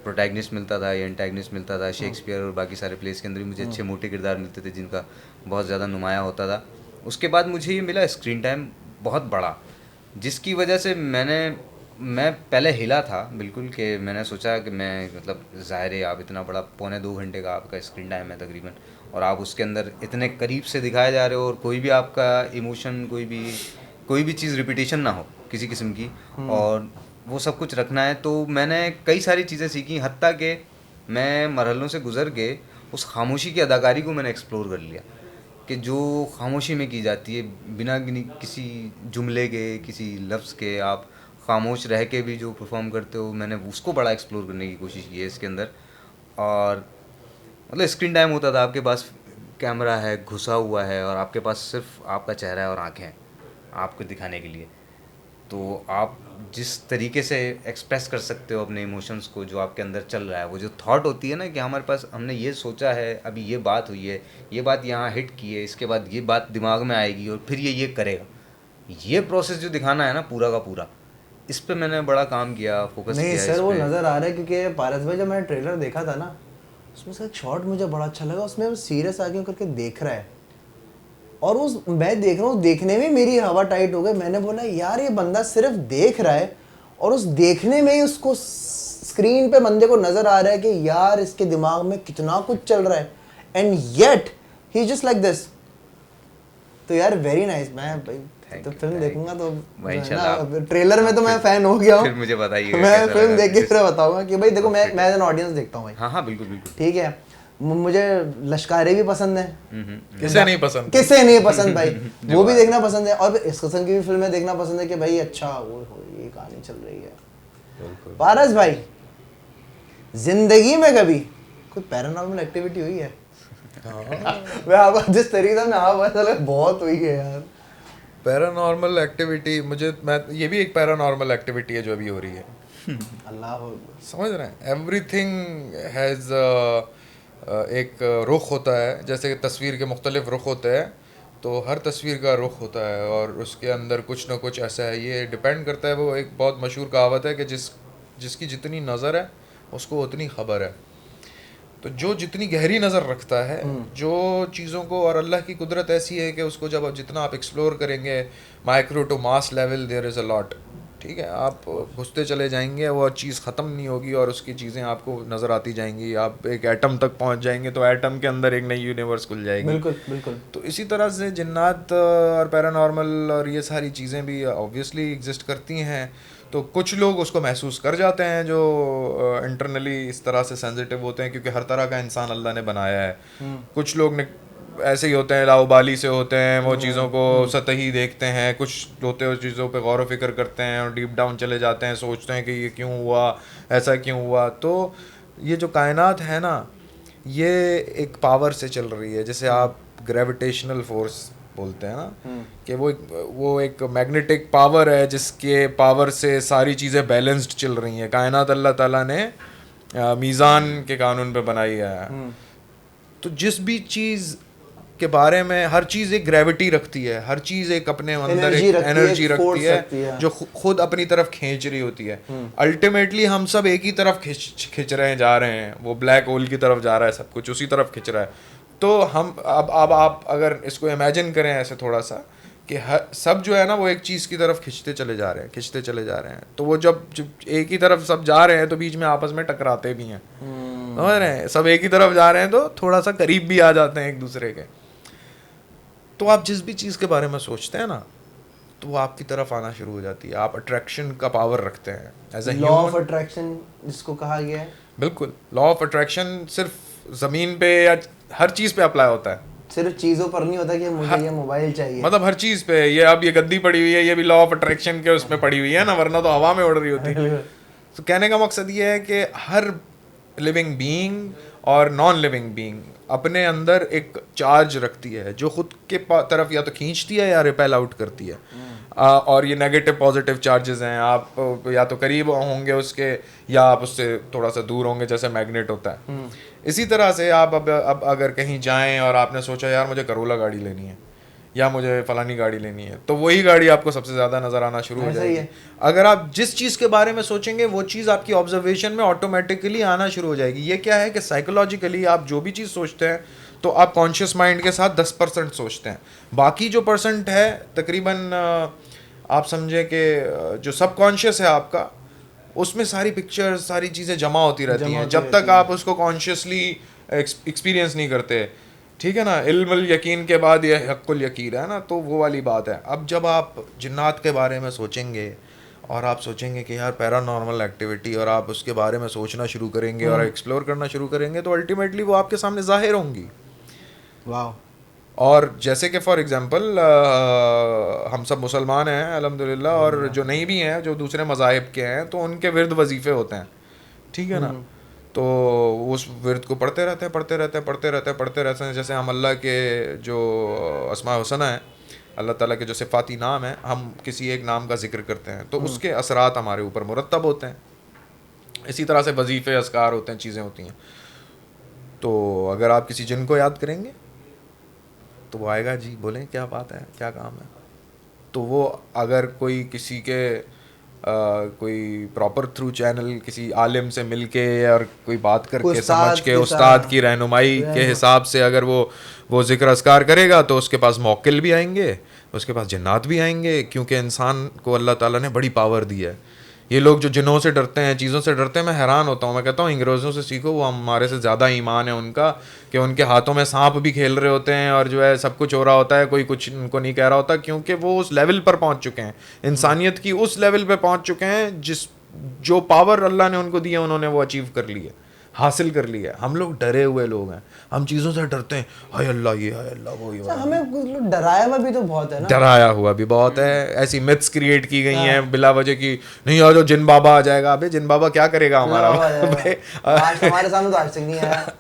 प्रोटैगनिस्ट मिलता था या एंटैगनिस्ट मिलता था। शेक्सपियर और बाकी सारे प्लेस के अंदर भी मुझे अच्छे मोटे किरदार मिलते थे जिनका बहुत ज़्यादा नुमाया होता था। उसके बाद मुझे ये मिला स्क्रीन टाइम बहुत बड़ा, जिसकी वजह से मैं पहले हिला था बिल्कुल कि मैंने सोचा कि मैं मतलब ज़ाहिर है आप इतना बड़ा 1.25-2 घंटे का आपका स्क्रीन टाइम है तकरीबन, और आप उसके अंदर इतने करीब से दिखाए जा रहे हो और कोई भी आपका इमोशन कोई भी चीज़ रिपीटेशन ना हो किसी किस्म की, और वो सब कुछ रखना है। तो मैंने कई सारी चीज़ें सीखी, हत्ता कि मैं मरहलों से गुजर के उस खामोशी की अदाकारी को मैंने एक्सप्लोर कर लिया कि जो खामोशी में की जाती है बिना किसी जुमले के, किसी लफ्ज़ के, आप खामोश रह के भी जो परफॉर्म करते हो, मैंने उसको बड़ा एक्सप्लोर करने की कोशिश की है इसके अंदर। और मतलब स्क्रीन टाइम होता था, आपके पास कैमरा है घुसा हुआ है और आपके पास सिर्फ आपका चेहरा है और आँखें हैं आपको दिखाने के लिए, तो आप जिस तरीके से एक्सप्रेस कर सकते हो अपने इमोशंस को, जो आपके अंदर चल रहा है, वो जो थॉट होती है ना कि हमारे पास हमने ये सोचा है, अभी ये बात हुई है, ये बात यहाँ हिट की है, इसके बाद ये बात दिमाग में आएगी और फिर ये करेगा, ये प्रोसेस जो दिखाना है ना पूरा का पूरा, इस पे मैंने बड़ा काम किया, फोकस किया। नहीं सर, वो नज़र आ रहा है क्योंकि पारस भाई जब मैंने ट्रेलर देखा था ना, उसमें से एक शॉट मुझे बड़ा अच्छा लगा। उसमें वो सीरियस आगे करके देख रहा है और उस मैं देख रहा हूँ, देखने में मेरी हवा टाइट हो गई। मैंने बोला यार ये बंदा सिर्फ देख रहा है और उस देखने में ही उसको स्क्रीन पे बंदे को नजर आ रहा है कि यार इसके दिमाग में कितना कुछ चल रहा है, and yet he just like this. तो यार वेरी नाइस। मैं भाई तो फिल्म देखूंगा तो इंशाल्लाह। ट्रेलर में तो मैं फैन हो गया हूँ, फिर मुझे बताइए मैं फिल्म देख के फिर बताऊंगा कि भाई देखो मैं एज एन ऑडियंस देखता हूँ भाई। हाँ बिल्कुल बिल्कुल ठीक है, मुझे लश्कारे भी पसंद है, किसे नहीं पसंद, किसे नहीं पसंद भाई वो भी देखना पसंद है, और इस किस्म की भी फिल्में देखना पसंद है कि भाई अच्छा वो ये कहानी चल रही है। पारस भाई जिंदगी में कभी कोई पैरानॉर्मल एक्टिविटी हुई है? मैं आपको जिस तरीके से मैं बहुत हुई है यार पैरानॉर्मल एक्टिविटी। मैं ये भी एक पैरानॉर्मल एक्टिविटी है जो अभी हो रही है। अल्लाह समझ रहे हैं, एवरीथिंग हैज़ एक रुख होता है, जैसे तस्वीर के मुख्तलिफ रुख होते हैं, तो हर तस्वीर का रुख होता है और उसके अंदर कुछ ना कुछ ऐसा है। ये डिपेंड करता है, वो एक बहुत मशहूर कहावत है कि जिसकी जितनी नज़र है उसको उतनी खबर है। तो जो जितनी गहरी नज़र रखता है जो चीज़ों को, और अल्लाह की कुदरत ऐसी है कि उसको जब जितना आप एक्सप्लोर करेंगे micro to mass level, there is a lot. ठीक है, आप घुसते चले जाएंगे, वो चीज़ ख़त्म नहीं होगी और उसकी चीज़ें आपको नज़र आती जाएंगी। आप एक एटम तक पहुंच जाएंगे तो एटम के अंदर एक नई यूनिवर्स खुल जाएगी। बिल्कुल बिल्कुल। तो इसी तरह से जिन्नात और पैरानॉर्मल और ये सारी चीज़ें भी ऑब्वियसली एग्जिस्ट करती हैं। तो कुछ लोग उसको महसूस कर जाते हैं जो इंटरनली इस तरह से सेंसिटिव होते हैं, क्योंकि हर तरह का इंसान अल्लाह ने बनाया है। कुछ लोग ऐसे ही होते हैं, लाउबाली से होते हैं, वो चीज़ों को सतही देखते हैं। कुछ होते हैं उस चीज़ों पे गौर व फिक्र करते हैं और डीप डाउन चले जाते हैं, सोचते हैं कि ये क्यों हुआ, ऐसा क्यों हुआ। तो ये जो कायनात है ना, ये एक पावर से चल रही है, जैसे आप ग्रेविटेशनल फोर्स बोलते हैं ना, कि वो एक मैग्नेटिक पावर है जिसके पावर से सारी चीज़ें बैलेंस्ड चल रही हैं। कायनात अल्लाह ताला ने मीज़ान के कानून पे बनाई है। तो जिस भी चीज़ के बारे में, हर चीज़ एक ग्रेविटी रखती है, हर चीज़ एक अपने अंदर एक एनर्जी रखती है जो खुद अपनी तरफ खींच रही होती है। अल्टीमेटली हम सब एक ही तरफ खींच रहे जा रहे हैं, वो ब्लैक होल की तरफ जा रहा है, सब कुछ उसी तरफ खींच रहा है। तो हम अब आप अगर इसको इमेजिन करें ऐसे थोड़ा सा कि सब जो है ना वो एक चीज़ की तरफ खींचते चले जा रहे हैं, तो वो जब एक ही तरफ सब जा रहे हैं तो बीच में आपस में टकराते भी हैं। समझ रहे हैं, सब एक ही तरफ जा रहे हैं तो थोड़ा सा करीब भी आ जाते हैं एक दूसरे के। तो आप जिस भी चीज़ के बारे में सोचते हैं ना, तो वो आपकी तरफ आना शुरू हो जाती है। आप अट्रैक्शन का पावर रखते हैं as a law of attraction जिसको कहा गया है। बिल्कुल, लॉ ऑफ अट्रैक्शन सिर्फ ज़मीन पे या हर चीज़ पे अप्लाई होता है, सिर्फ चीज़ों पर नहीं होता कि मुझे ये मोबाइल चाहिए। मतलब हर चीज़ पे। ये अब ये गद्दी पड़ी हुई है, ये भी लॉ ऑफ अट्रैक्शन के उसमें पड़ी हुई है ना, वरना तो हवा में उड़ रही होती है। तो कहने का मकसद ये है कि हर लिविंग बीइंग और नॉन लिविंग बीइंग अपने अंदर एक चार्ज रखती है जो खुद के तरफ या तो खींचती है या रिपेल आउट करती है। और ये नेगेटिव पॉजिटिव चार्जेस हैं, आप या तो करीब होंगे उसके या आप उससे थोड़ा सा दूर होंगे, जैसे मैग्नेट होता है। इसी तरह से आप अब अगर कहीं जाएं और आपने सोचा यार मुझे करोला गाड़ी लेनी है या मुझे फलानी गाड़ी लेनी है, तो वही गाड़ी आपको सबसे ज़्यादा नज़र आना शुरू हो जाएगी। अगर आप जिस चीज़ के बारे में सोचेंगे वो चीज़ आपकी ऑब्जर्वेशन में ऑटोमेटिकली आना शुरू हो जाएगी। ये क्या है कि साइकोलॉजिकली आप जो भी चीज़ सोचते हैं तो आप कॉन्शियस माइंड के साथ 10% सोचते हैं, बाकी जो परसेंट है तकरीबन आप समझे कि जो सबकॉन्शियस है आपका, उसमें सारी पिक्चर्स सारी चीज़ें जमा होती रहती हैं जब तक आप उसको कॉन्शियसली एक्सपीरियंस नहीं करते। ठीक है ना, इल्मुल यकीन के बाद ये हक़्क़ुल यकीन है ना, तो वो वाली बात है। अब जब आप जिन्नात के बारे में सोचेंगे और आप सोचेंगे कि यार पैरानॉर्मल एक्टिविटी, और आप उसके बारे में सोचना शुरू करेंगे और एक्सप्लोर करना शुरू करेंगे, तो अल्टीमेटली वो आपके सामने ज़ाहिर होंगी। वाह। और जैसे कि फॉर एग्जांपल हम सब मुसलमान हैं अल्हम्दुलिल्लाह, और जो नहीं भी हैं, जो दूसरे मज़ाहिब के हैं, तो उनके विर्द वजीफ़े होते हैं, ठीक है ना। तो उस विर्द को पढ़ते रहते हैं। जैसे हम अल्लाह के जो अस्मा हुसना है, अल्लाह ताला के जो सिफ़ाती नाम है, हम किसी एक नाम का जिक्र करते हैं तो उसके असरात हमारे ऊपर मुरत्तब होते हैं। इसी तरह से वजीफ़े अस्कार होते हैं, चीज़ें होती हैं। तो अगर आप किसी जिन को याद करेंगे तो वो आएगा, जी बोलें क्या बात है, क्या काम है। तो वो अगर कोई किसी के कोई प्रॉपर थ्रू चैनल किसी आलिम से मिलके और कोई बात करके समझ के उस्ताद की रहनुमाई के हिसाब से अगर वो जिक्र अस्कार करेगा तो उसके पास मौकिल भी आएंगे, उसके पास जिन्नात भी आएंगे, क्योंकि इंसान को अल्लाह ताला ने बड़ी पावर दी है। ये लोग जो जिन्हों से डरते हैं, चीज़ों से डरते हैं, मैं हैरान होता हूँ। मैं कहता हूँ अंग्रेज़ों से सीखो, वो हमारे से ज़्यादा ईमान है उनका, कि उनके हाथों में सांप भी खेल रहे होते हैं और जो है सब कुछ हो रहा होता है, कोई कुछ उनको नहीं कह रहा होता, क्योंकि वो उस लेवल पर पहुँच चुके हैं, इंसानियत की उस लेवल पर पहुँच चुके हैं जो पावर अल्लाह ने उनको दी है उन्होंने वो अचीव कर ली है, हासिल कर लिया है। हम लोग डरे हुए लोग हैं, हम चीज़ों से डरते हैं, हाय अल्लाह ये, हाय अल्लाह वो, ये हमें डराया हुआ भी तो बहुत है ना, डराया हुआ भी बहुत है। ऐसी मिथ्स क्रिएट की गई हैं बिला वजह की, नहीं आ जाओ जिन बाबा आ जाएगा। अबे जिन बाबा क्या करेगा हमारा? आज हमारे सामने तो आज तक नहीं आया।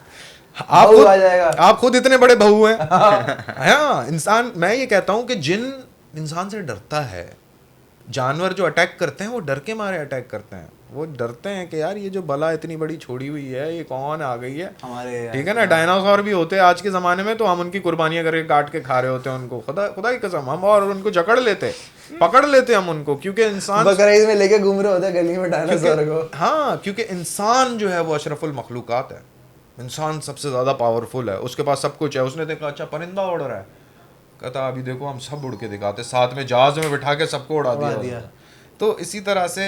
आप खुद इतने बड़े बहू हैं। हाँ, इंसान, मैं ये कहता हूँ कि जिन इंसान से डरता है, जानवर जो अटैक करते हैं वो डर के मारे अटैक करते हैं, वो डरते हैं कि यार ये जो बला इतनी बड़ी छोड़ी हुई है ये कौन आ गई है हमारे, ठीक है ना। डायनासोर भी होते हैं आज के ज़माने में, तो हम उनकी कुर्बानियाँ करके काट के खा रहे होते हैं उनको, खुदा की कसम, हम और उनको जकड़ लेते, पकड़ लेते हम उनको, क्योंकि इंसान बकरीद में लेके घूम रहे होते हैं गली में डायनासोर को। हाँ, क्योंकि इंसान जो है वो अशरफुल मखलूकात है, इंसान सबसे ज़्यादा पावरफुल है, उसके पास सब कुछ है। उसने देखा अच्छा परिंदा उड़ रहा है, कहता अभी देखो हम सब उड़ के दिखाते, साथ में जहाज में बिठा के सबको उड़ा दिया। तो इसी तरह से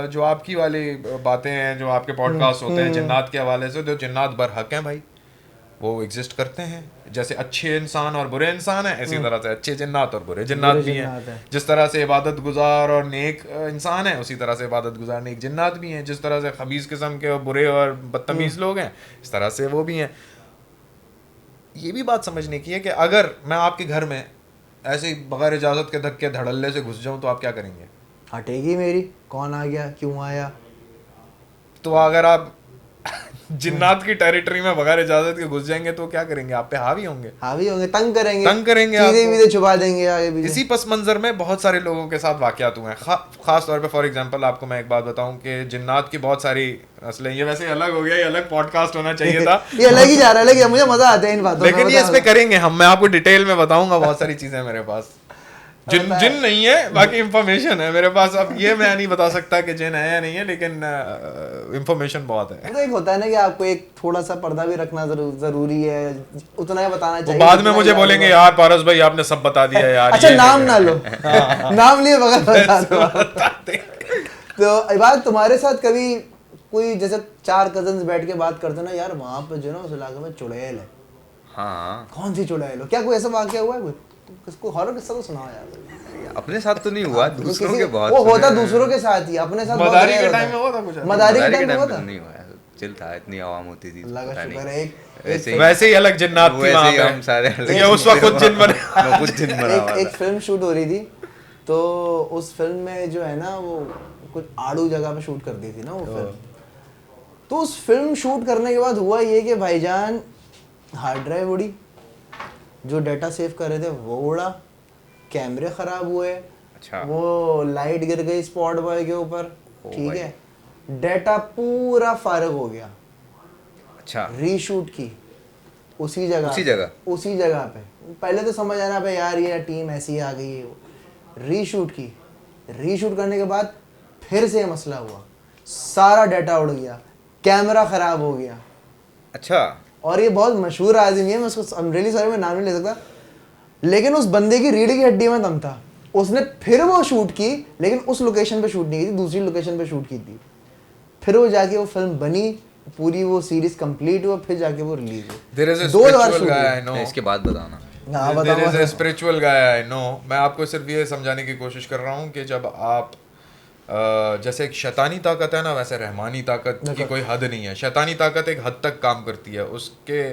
जो आपकी वाली बातें हैं, जो आपके पॉडकास्ट होते हैं जिन्नात के हवाले से, तो जिन्नात बरहक हैं भाई, वो एग्जिस्ट करते हैं। जैसे अच्छे इंसान और बुरे इंसान हैं, इसी तरह से अच्छे जिन्नात और बुरे जिन्नात भी हैं। जिस तरह से इबादत गुजार और नेक इंसान है, उसी तरह से इबादत गुजार नेक जिन्नात भी हैं। जिस तरह से खबीस किस्म के और बुरे और बदतमीज़ लोग हैं, इस तरह से वो भी हैं। ये भी बात समझने की है कि अगर मैं आपके घर में ऐसे ही बगैर इजाज़त के धक्के धड़ल्ले से घुस जाऊँ तो आप क्या करेंगे? हटेगी मेरी, कौन आ गया, क्यों आया। तो अगर आप जिन्नात की टेरिटरी में बगैर इजाजत के घुस जाएंगे तो क्या करेंगे? आप पे हावी होंगे, तंग करेंगे चीजें छुपा देंगे आगे पीछे। इसी पस मंजर में बहुत सारे लोगों के साथ वाकयात हुए हैं। खास तौर पे फॉर एग्जांपल आपको मैं एक बात बताऊं कि जिन्नात की बहुत सारी नस्लें, ये वैसे अलग हो गया, ये अलग पॉडकास्ट होना चाहिए था। ये अलग ही जा रहा है, लेकिन मुझे मजा आता है इन बातों में, लेकिन ये इस पे करेंगे हम, मैं आपको डिटेल में बताऊंगा, बहुत सारी चीजें मेरे पास। जिन नहीं है, बाकी इंफॉर्मेशन है मेरे पास। अब ये मैं नहीं बता सकता कि जिन है या नहीं है, लेकिन इंफॉर्मेशन बहुत है। तो एक होता है ना कि आपको एक थोड़ा सा पर्दा भी रखना जरूरी है, उतना ही बताना चाहिए। बाद में मुझे बोलेंगे यार पारस भाई आपने सब बता दिया यार। अच्छा नाम ना लो, नाम लिए बगैर बता दो। तो इबादत तुम्हारे साथ कभी कोई जैसे 4 कजन्स बैठ के बात करते ना, यार वहाँ पे जो ना उस इलाके में चुड़ैल है। हाँ, कौन सी चुड़ैल हो? क्या कोई ऐसा वाकया हुआ है? कोई किसको हॉरर किस्सा तो सुनाओ यार। अपने साथ तो नहीं हुआ, दूसरों के बहुत वो होता दूसरों के साथ ही, अपने साथ मदारी के टाइम में हुआ था कुछ? मदारी के टाइम में हुआ था? नहीं हुआ, चिल था, इतनी आवाम होती थी, अल्लाह का शुक्र है। वैसे ही अलग जिन्नात थी वहां पे, हम सारे ये उस वक्त खुद जिन बने, कुछ जिन बना हुआ। एक फिल्म शूट हो रही थी, तो उस फिल्म में जो है ना वो कुछ आड़ू जगह पे शूट कर दी थी ना वो फिल्म। तो उस फिल्म शूट करने के बाद हुआ ये कि भाईजान हार्ड ड्राइव उड़ी, जो डाटा सेव कर रहे थे वो उड़ा, कैमरे खराब हुए, अच्छा। वो लाइट गिर गई स्पॉट बॉय के ऊपर, ठीक है, डाटा पूरा फारग हो गया। अच्छा, रीशूट की उसी जगह उसी जगह पे। पहले तो समझ आना पे यार ये टीम ऐसी आ गई है, रीशूट की, रीशूट करने के बाद फिर से मसला हुआ, सारा डाटा उड़ गया, कैमरा खराब हो गया। अच्छा। और ये बहुत मशहूर आदमी है, मैं उसको रियली सॉरी मैं नाम नहीं ले सकता, लेकिन उस बंदे की रीढ़ की हड्डी में दम था। उसने फिर वो शूट की, लेकिन उस लोकेशन पे शूट नहीं की थी, दूसरी लोकेशन पे शूट की थी। फिर वो जाके वो फिल्म बनी, पूरी वो सीरीज कंप्लीट हुआ, फिर जाके वो रिलीज हुई। There is a दो बार spiritual शूट guy हुई। I know. इसके बाद बताना। हाँ, There बताओ, is a बताओ। spiritual guy I know. मैं आपको सिर्फ ये समझाने की कोशिश कर रहा हूँ कि जब आप जैसे एक शैतानी ताकत है ना, वैसे रहमानी ताकत की कोई हद नहीं है। शैतानी ताकत एक हद तक काम करती है, उसके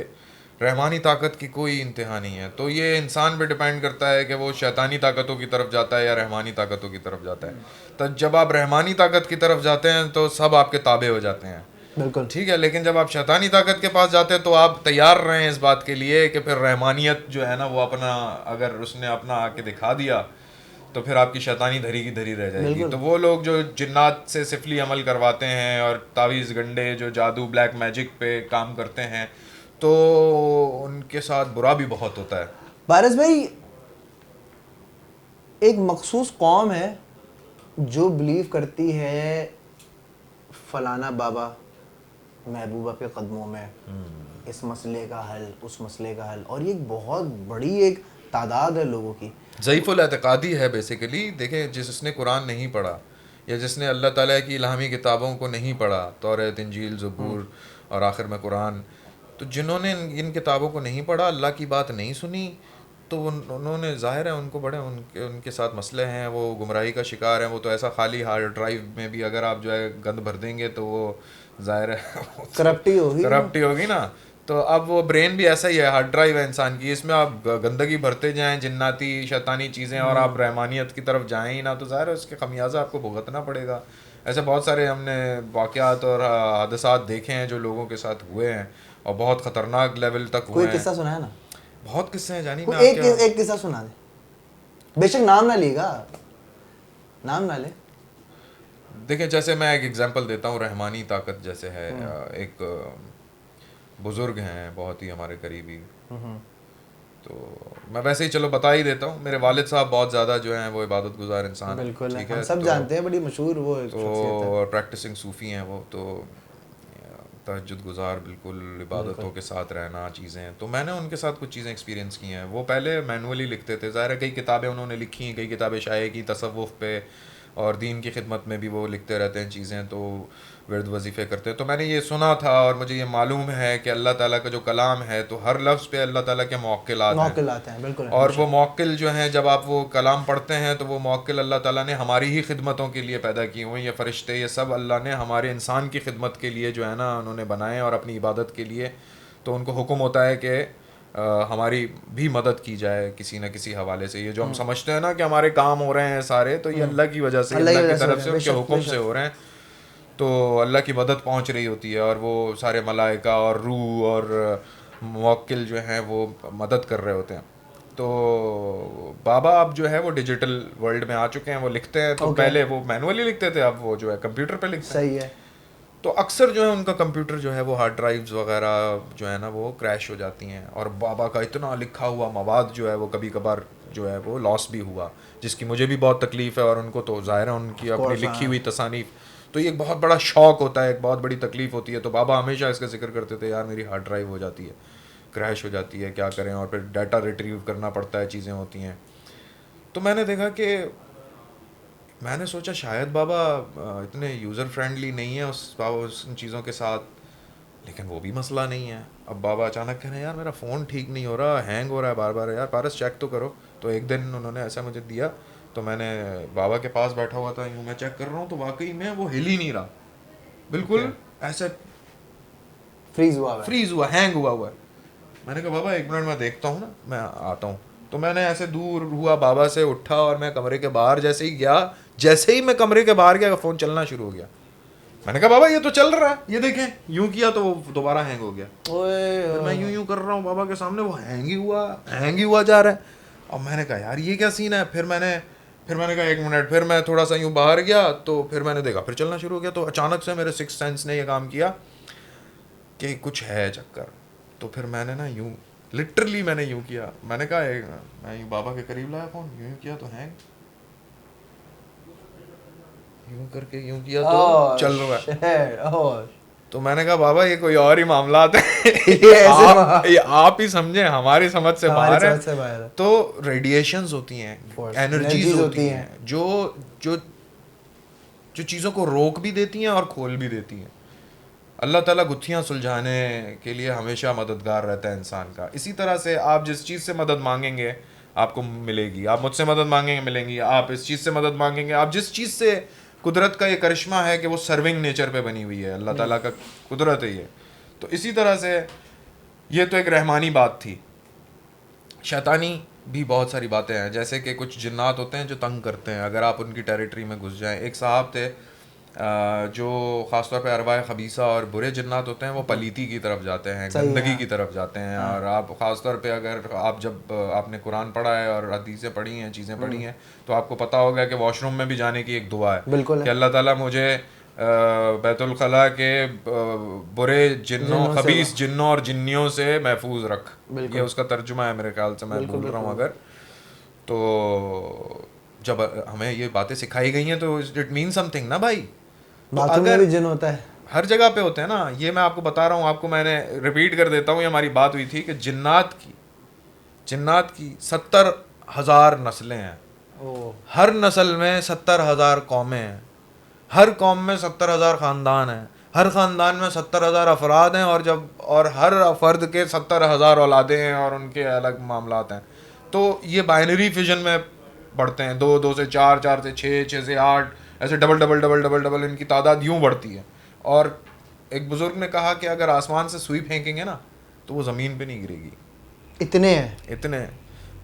रहमानी ताकत की कोई इंतहा नहीं है। तो ये इंसान पे डिपेंड करता है कि वो शैतानी ताकतों की तरफ जाता है या रहमानी ताकतों की तरफ जाता है। तो जब आप रहमानी ताकत की तरफ जाते हैं तो सब आपके ताबे हो जाते हैं, बिल्कुल ठीक है। लेकिन जब आप शैतानी ताकत के पास जाते हैं तो आप तैयार रहें इस बात के लिए कि फिर रहमानियत जो है ना वो अपना, अगर उसने अपना आके दिखा दिया तो फिर आपकी शैतानी धरी की धरी रह जाएगी। तो वो लोग जो जिन्नात से सिफली अमल करवाते हैं और तावीज़ गंडे जो जादू ब्लैक मैजिक पे काम करते हैं, तो उनके साथ बुरा भी बहुत होता है। पारस भाई, एक मखसूस कौम है जो बिलीव करती है फलाना बाबा महबूबा के कदमों में, इस मसले का हल, उस मसले का हल, और ये एक बहुत बड़ी एक तादाद है लोगों की। ज़ईफ़ुल एतक़ादी है बेसिकली। देखें, जिसने कुरान नहीं पढ़ा या जिसने अल्लाह ताला की इल्हामी किताबों को नहीं पढ़ा, तौरात, इंजील, ज़बूर और आखिर में कुरान, तो जिन्होंने इन किताबों को नहीं पढ़ा, अल्लाह की बात नहीं सुनी, तो उन्होंने ज़ाहिर है उनको बड़े उनके साथ मसले हैं, वो गुमराही का शिकार हैं। वो तो ऐसा खाली हार्ड ड्राइव में भी अगर आप जो है गंद भर देंगे तो वो ज़ाहिर है करप्टी होगी ना। तो अब वो ब्रेन भी ऐसा ही है, हार्ड ड्राइव है इंसान की, इसमें आप गंदगी भरते जाएं, जिन्नाती शैतानी चीज़ें, और आप रहमानियत की तरफ जाएं ही ना, तो ज़ाहिर है उसके खमियाजा आपको भुगतना पड़ेगा। ऐसे बहुत सारे हमने वाक़यात और हादसात देखे हैं जो लोगों के साथ हुए हैं और बहुत ख़तरनाक लेवल तक हुए हैं। कोई किस्सा सुना है ना? बहुत किस्से हैं जानी। मैं एक किस्सा सुना दे, बेशक नाम ना लेगा, नाम ना ले। देखिए, जैसे मैं एक एग्जांपल देता हूँ, रहमानी ताकत जैसे है, एक बुजुर्ग हैं बहुत ही हमारे करीबी, तो मैं वैसे ही चलो बता ही देता हूँ। मेरे वालिद साहब बहुत ज़्यादा जो हैं वो इबादत गुजार इंसान, बिल्कुल ठीक हम है, सब जानते हैं, बड़ी मशहूर वो तो प्रैक्टिसिंग सूफ़ी हैं वो, तो तहज्जुद गुजार, बिल्कुल इबादतों के साथ रहना चीज़ें। तो मैंने उनके साथ कुछ चीज़ें एक्सपीरियंस की हैं। वो पहले मैनुअली लिखते थे, ज़ाहिर है कई किताबें उन्होंने लिखी, कई किताबें शाये की तसव्वुफ़ पे और दीन की खिदमत में भी वो लिखते रहते हैं चीज़ें, तो विर्द वजीफ़े करते हैं। तो मैंने ये सुना था और मुझे ये मालूम है कि अल्लाह ताला का जो कलाम है, तो हर लफ्ज़ पे अल्लाह ताला के मौक्किलात हैं, बिल्कुल। और वो मौक्किल जो हैं, जब आप वो कलाम पढ़ते हैं तो वो मौक्किल अल्लाह ताला ने हमारी ही खिदमतों के लिए पैदा किए हुए हैं। ये फ़रिश्ते, ये सब अल्लाह ने हमारे इंसान की खिदमत के लिए जो है ना उन्होंने बनाए और अपनी इबादत के लिए। तो उनको हुक्म होता है कि हमारी भी मदद की जाए किसी न किसी हवाले से। ये जो हम समझते हैं ना कि हमारे काम हो रहे हैं सारे, तो ये अल्लाह की वजह से, अल्लाह की तरफ से, उनके हुक्म से हो रहे हैं, तो अल्लाह की मदद पहुंच रही होती है, और वो सारे मलाइका और रूह और मुवक्किल जो हैं वो मदद कर रहे होते हैं। तो बाबा अब जो है वो डिजिटल वर्ल्ड में आ चुके हैं, वो लिखते हैं। तो पहले वो मैनुअली लिखते थे, अब वो जो है कंप्यूटर पे लिखते हैं। सही है। तो अक्सर जो है उनका कंप्यूटर जो है वो हार्ड ड्राइव्स वगैरह जो है ना वो क्रैश हो जाती हैं, और बाबा का इतना लिखा हुआ मवाद जो है वो कभी कभार जो है वो लॉस भी हुआ, जिसकी मुझे भी बहुत तकलीफ़ है, और उनको तो ज़ाहिर है उनकी अपनी लिखी हुई तसानीफ, तो ये एक बहुत बड़ा शौक़ होता है, एक बहुत बड़ी तकलीफ़ होती है। तो बाबा हमेशा इसका जिक्र करते थे, यार मेरी हार्ड ड्राइव हो जाती है, क्रैश हो जाती है, क्या करें, और फिर डाटा रिट्रीव करना पड़ता है, चीज़ें होती हैं। तो मैंने देखा कि मैंने सोचा शायद बाबा इतने यूज़र फ्रेंडली नहीं है उन चीज़ों के साथ, लेकिन वो भी मसला नहीं है। अब बाबा अचानक कह रहे हैं, यार मेरा फ़ोन ठीक नहीं हो रहा, हैंग हो रहा है बार बार, यार पारस चेक तो करो। तो एक दिन उन्होंने ऐसा मुझे दिया, तो मैंने बाबा के पास बैठा हुआ था, यूँ मैं चेक कर रहा हूँ, तो वाकई में वो हिल ही नहीं रहा, बिल्कुल ऐसे फ्रीज हुआ, हैंग हुआ है। मैंने कहा बाबा 1 मिनट मैं देखता हूँ ना, मैं आता हूँ। तो मैंने ऐसे दूर हुआ बाबा से, उठा और मैं कमरे के बाहर जैसे ही गया, जैसे ही मैं कमरे के बाहर गया फ़ोन चलना शुरू हो गया। मैंने कहा बाबा ये तो चल रहा है, ये देखें, यूं किया तो वो दोबारा हैंग हो गया। ओए फिर मैं यूं कर रहा हूँ बाबा के सामने, वो हैंग ही हुआ जा रहा है। अब मैंने कहा यार ये क्या सीन है। फिर मैंने कहा 1 मिनट, फिर मैं थोड़ा सा यूं बाहर गया तो फिर मैंने देखा, फिर चलना शुरू हो गया। तो अचानक से मेरे सिक्स सेंस ने ये काम किया कि कुछ है चक्कर। तो फिर मैंने ना यूं लिटरली मैंने यूं किया, मैंने कहा मैं यूं बाबा के करीब लाया फोन, यूं किया तो हैंग, यूं करके यूं किया तो चल रहा है। तो मैंने कहा बाबा ये कोई और ही मामला है ये आप ही समझे, हमारी समझ से बाहर है। तो रेडिएशंस होती हैं, एनर्जीज होती हैं जो जो जो चीज़ों को रोक भी देती हैं और खोल भी देती हैं। अल्लाह ताला गुत्थियाँ सुलझाने के लिए हमेशा मददगार रहता है इंसान का। इसी तरह से आप जिस चीज़ से मदद मांगेंगे आपको मिलेगी, आप मुझसे मदद मांगेंगे मिलेंगी, आप इस चीज़ से मदद मांगेंगे, आप जिस चीज़ से, कुदरत का ये करिश्मा है कि वो सर्विंग नेचर पे बनी हुई है, अल्लाह ताला का कुदरत है ये। तो इसी तरह से ये तो एक रहमानी बात थी। शैतानी भी बहुत सारी बातें हैं, जैसे कि कुछ जिन्नात होते हैं जो तंग करते हैं अगर आप उनकी टेरिटरी में घुस जाएं। एक साहब थे जो ख़ासतौर पे अरवाह खबीसा और बुरे जिन्नात होते हैं वो पलीती की तरफ जाते हैं, गंदगी की तरफ जाते हैं। और आप ख़ासतौर पे अगर आप जब आपने कुरान पढ़ा है और हदीसें पढ़ी हैं, चीज़ें पढ़ी हैं, तो आपको पता होगा कि वॉशरूम में भी जाने की एक दुआ है कि अल्लाह ताला मुझे बैतुल खला के बुरे जिन्नों, खबीस जिन्नों और जिन्नियों से महफूज रख। ये उसका तर्जुमा है मेरे ख्याल से, मैं भूल रहा हूँ अगर। तो जब हमें ये बातें सिखाई गई हैं तो इट मीन समथिंग ना भाई। तो अगर भी जिन होता है, हर जगह पे होते हैं ना, ये मैं आपको बता रहा हूँ, आपको मैंने रिपीट कर देता हूँ, ये हमारी बात हुई थी कि जिन्नात की 70,000 नस्लें हैं। हर नस्ल में 70,000 कौमें हैं, हर कौम में 70,000 ख़ानदान हैं, हर ख़ानदान में 70,000 अफराद हैं, और हर फर्द के 70,000 औलादें हैं और उनके अलग मामलात हैं। तो ये बाइनरी फिजन में बढ़ते हैं, 2 से 4, 4 से 6, 6 से 8, ऐसे double double double double double इनकी तादाद यूं बढ़ती है। और एक बुजुर्ग ने कहा कि अगर आसमान से सुई फेंकेंगे ना तो वो ज़मीन पे नहीं गिरेगी, इतने हैं।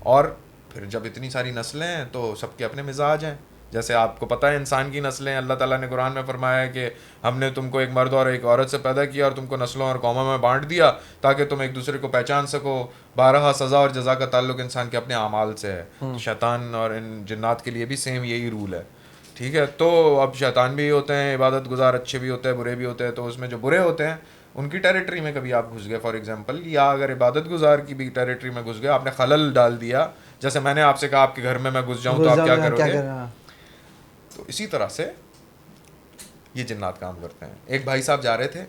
और फिर जब इतनी सारी नस्लें हैं तो सबके अपने मिजाज हैं। जैसे आपको पता है इंसान की नस्लें, अल्लाह ताला ने कुरान में फरमाया है कि हमने तुमको एक मर्द और एक औरत से पैदा किया और तुमको नस्लों और कौमों में बांट दिया ताकि तुम एक दूसरे को पहचान सको। 12 सज़ा और जज़ा का ताल्लुक इंसान के अपने अमाल से है। शैतान और इन जिन्नात के लिए भी सेम यही रूल है, ठीक है। तो अब शैतान भी होते हैं, इबादत गुजार अच्छे भी होते हैं, बुरे भी होते हैं। तो उसमें जो बुरे होते हैं उनकी टेरिटरी में कभी आप घुस गए फॉर एग्जांपल, या अगर इबादत गुजार की भी टेरिटरी में घुस गए, आपने खलल डाल दिया, जैसे मैंने आपसे कहा आपके घर में मैं घुस जाऊं तो आप क्या करोगे, तो इसी तरह से ये जिन्नात काम करते हैं। एक भाई साहब जा रहे थे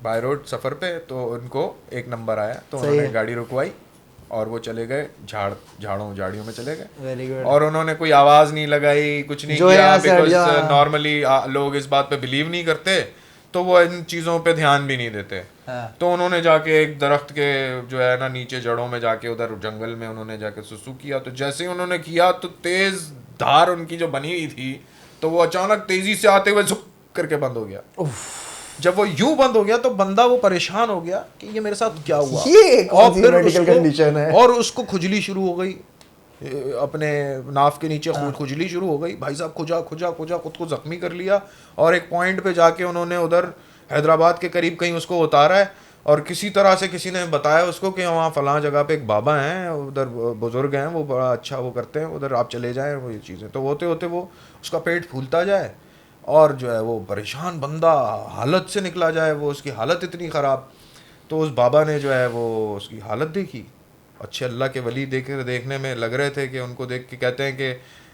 बाय रोड सफ़र पे, तो उनको एक नंबर आया तो उन्होंने गाड़ी रुकवाई और वो चले गए झाड़ियों में चले गए, और उन्होंने कोई आवाज़ नहीं लगाई, कुछ नहीं किया, बिकॉज नॉर्मली लोग इस बात पे बिलीव नहीं करते, तो वो इन चीज़ों पे ध्यान भी नहीं देते। तो उन्होंने जाके एक दरख्त के जो है ना नीचे जड़ों में जाके उधर जंगल में उन्होंने जाके सुसु किया। तो जैसे ही उन्होंने किया तो तेज़ धार उनकी जो बनी हुई थी तो वो अचानक तेज़ी से आते हुए झुक करके बंद हो गया। जब वो यूं बंद हो गया तो बंदा वो परेशान हो गया कि ये मेरे साथ क्या हुआ, ये कौन सी मेडिकल कंडीशन है। और उसको खुजली शुरू हो गई, अपने नाफ के नीचे खुजली शुरू हो गई। भाई साहब खुजा खुद को जख्मी कर लिया, और एक पॉइंट पे जाके उन्होंने उधर हैदराबाद के करीब कहीं उसको उतारा है, और किसी तरह से किसी ने बताया उसको कि वहाँ फलां जगह पे एक बाबा हैं, उधर बुजुर्ग हैं, वो बड़ा अच्छा वो करते हैं, उधर आप चले जाएं, वो ये चीज़ें। तो होते होते वो उसका पेट फूलता जाए और जो है वो परेशान बंदा हालत से निकला जाए, वो उसकी हालत इतनी ख़राब। तो उस बाबा ने जो है वो उसकी हालत देखी, अच्छे अल्लाह के वली देखने में लग रहे थे कि उनको देख के कहते हैं कि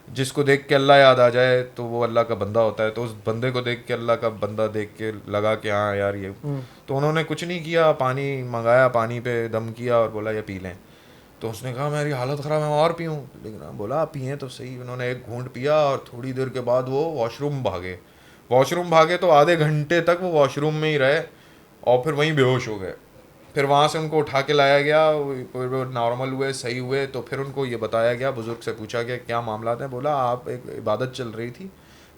जिसको देख के अल्लाह याद आ जाए तो वो अल्लाह का बंदा होता है। तो उस बंदे को देख के अल्लाह का बंदा देख के लगा कि हाँ यार ये, तो उन्होंने कुछ नहीं किया, पानी मंगाया, पानी पे दम किया और बोला ये पी लें। तो उसने कहा मेरी हालत ख़राब है, मैं और पीऊँ, लेकिन बोला आप पिएँ तो सही। उन्होंने एक घूंट पिया और थोड़ी देर के बाद वो वॉशरूम भागे तो आधे घंटे तक वो वॉशरूम में ही रहे और फिर वहीं बेहोश हो गए। फिर वहाँ से उनको उठा के लाया गया, वो नॉर्मल हुए, सही हुए। तो फिर उनको ये बताया गया, बुज़ुर्ग से पूछा गया क्या मामला है, बोला आप एक इबादत चल रही थी,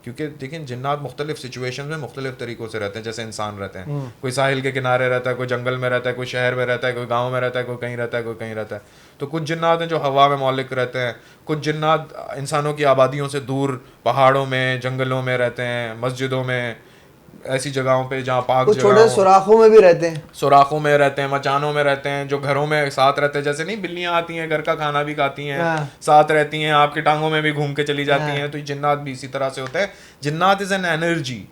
क्योंकि देखिए जिन्नात मुख्तलिफ सिचुएशन में मुख्तलिफ तरीक़ों से रहते हैं, जैसे इंसान रहते हैं, कोई साहिल के किनारे रहता है, कोई जंगल में रहता है, कोई शहर में रहता है, कोई गाँव में रहता है, कोई कहीं रहता है, कोई कहीं रहता है। तो कुछ जिन्नात हैं जो हवा में मौलिक रहते हैं, कुछ जिन्नात इंसानों की आबादियों से दूर पहाड़ों में, जंगलों में रहते हैं, मस्जिदों में, ऐसी जगहों पे जहाँ पाक कुछ जगह छोटे हो, सुराखों में भी रहते हैं। सुराखों में रहते हैं, मचानों में रहते हैं, जो घरों में साथ रहते हैं, जैसे नहीं बिल्लियां आती हैं घर का खाना भी खाती हैं, हाँ। साथ रहती हैं, आपकी टांगों में भी घूम के चली जाती हाँ। हैं। तो ये जिन्नात भी इसी तरह से होते हैं। जिन्नात इज एन एनर्जी,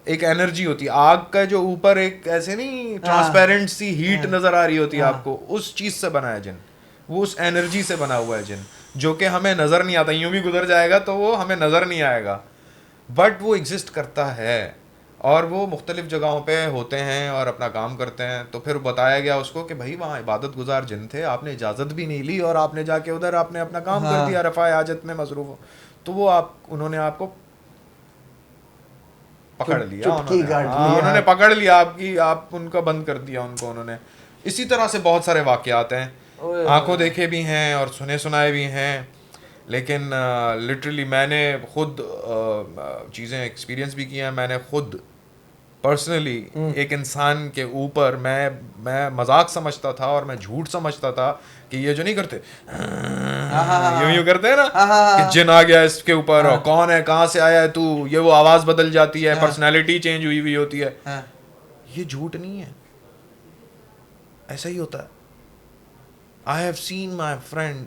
एक एनर्जी होती है। आग का जो ऊपर एक ऐसे नहीं ट्रांसपेरेंट सी हीट नजर आ रही होती है आपको, उस चीज से बना है जिन, वो उस एनर्जी से बना हुआ है जिन, जो कि हमें नजर नहीं आता। यूं भी गुजर जाएगा तो वो हमें नजर नहीं आएगा, बट वो एग्जिस्ट करता है और वो मुख्तलिफ जगहों पे होते हैं और अपना काम करते हैं। तो फिर बताया गया उसको कि भाई वहाँ इबादत गुजार जिन थे, आपने इजाज़त भी नहीं ली और आपने जाके उधर आपने अपना काम कर दिया, रफ़ा हाजत में मसरूफ़ हो। तो वो उन्होंने आपको पकड़ लिया, उन्होंने पकड़ लिया आपकी, आप उनका बंद कर दिया उनको उन्होंने। इसी तरह से बहुत सारे वाक़यात हैं, आंखों देखे भी हैं और सुने सुनाए भी हैं। लेकिन लिटरली मैंने खुद चीज़ें एक्सपीरियंस भी किया हैं। मैंने खुद पर्सनली एक इंसान के ऊपर मैं मजाक समझता था और मैं झूठ समझता था कि ये जो नहीं करते यूं करते हैं ना कि जिन आ गया इसके ऊपर, और कौन है, कहाँ से आया है तू, ये वो आवाज बदल जाती है, पर्सनैलिटी चेंज हुई हुई होती है। ये झूठ नहीं है, ऐसा ही होता है। I have seen my friend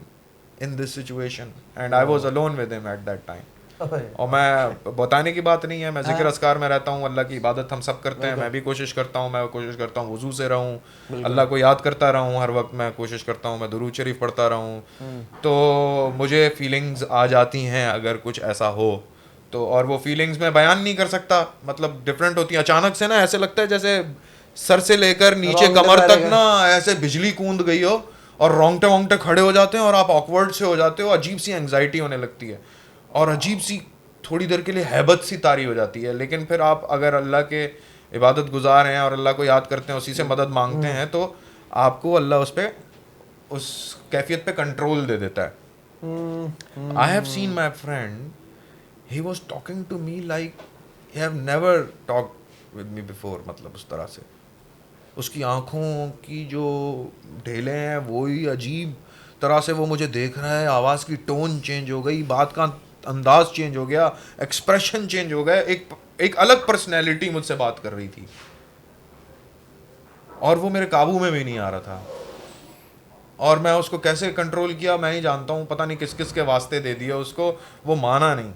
in this situation and I was alone with him at that time. और मैं बताने की बात नहीं है, मैं जिक्र अस्कार में रहता हूँ, अल्लाह की इबादत हम सब करते हैं, मैं भी कोशिश करता हूँ, मैं कोशिश करता हूँ वज़ू से रहूँ, अल्लाह को याद करता रहूँ हर वक्त, मैं कोशिश करता हूँ मैं दुरूद शरीफ पढ़ता रहूँ। तो मुझे फीलिंग्स आ जाती हैं अगर कुछ ऐसा हो तो, और वो फीलिंग्स मैं बयान नहीं कर सकता, मतलब डिफरेंट होती हैं। अचानक से ना ऐसे लगता है जैसे सर से लेकर नीचे कमर तक ना ऐसे बिजली कूद गई हो और रोंगटे वोंगटे खड़े हो जाते हैं और आप ऑकवर्ड से हो जाते हो, अजीब सी एंग्जाइटी होने लगती है और अजीब सी थोड़ी देर के लिए हैबत सी तारी हो जाती है। लेकिन फिर आप अगर अल्लाह के इबादत गुजार हैं और अल्लाह को याद करते हैं, उसी से मदद मांगते हैं, तो आपको अल्लाह उस पर, उस कैफियत पे कंट्रोल दे देता है। I have seen my friend, he was talking to me like he have never talk with me before, मतलब उस तरह से उसकी आँखों की जो ढेले हैं वो ही अजीब तरह से वो मुझे देख रहा है, आवाज़ की टोन चेंज हो गई, बात का अंदाज चेंज हो गया, एक्सप्रेशन चेंज हो गया, एक अलग पर्सनैलिटी मुझसे बात कर रही थी और वो मेरे काबू में भी नहीं आ रहा था। और मैं उसको कैसे कंट्रोल किया मैं ही जानता हूँ, पता नहीं किस किस के वास्ते दे दिया उसको, वो माना नहीं।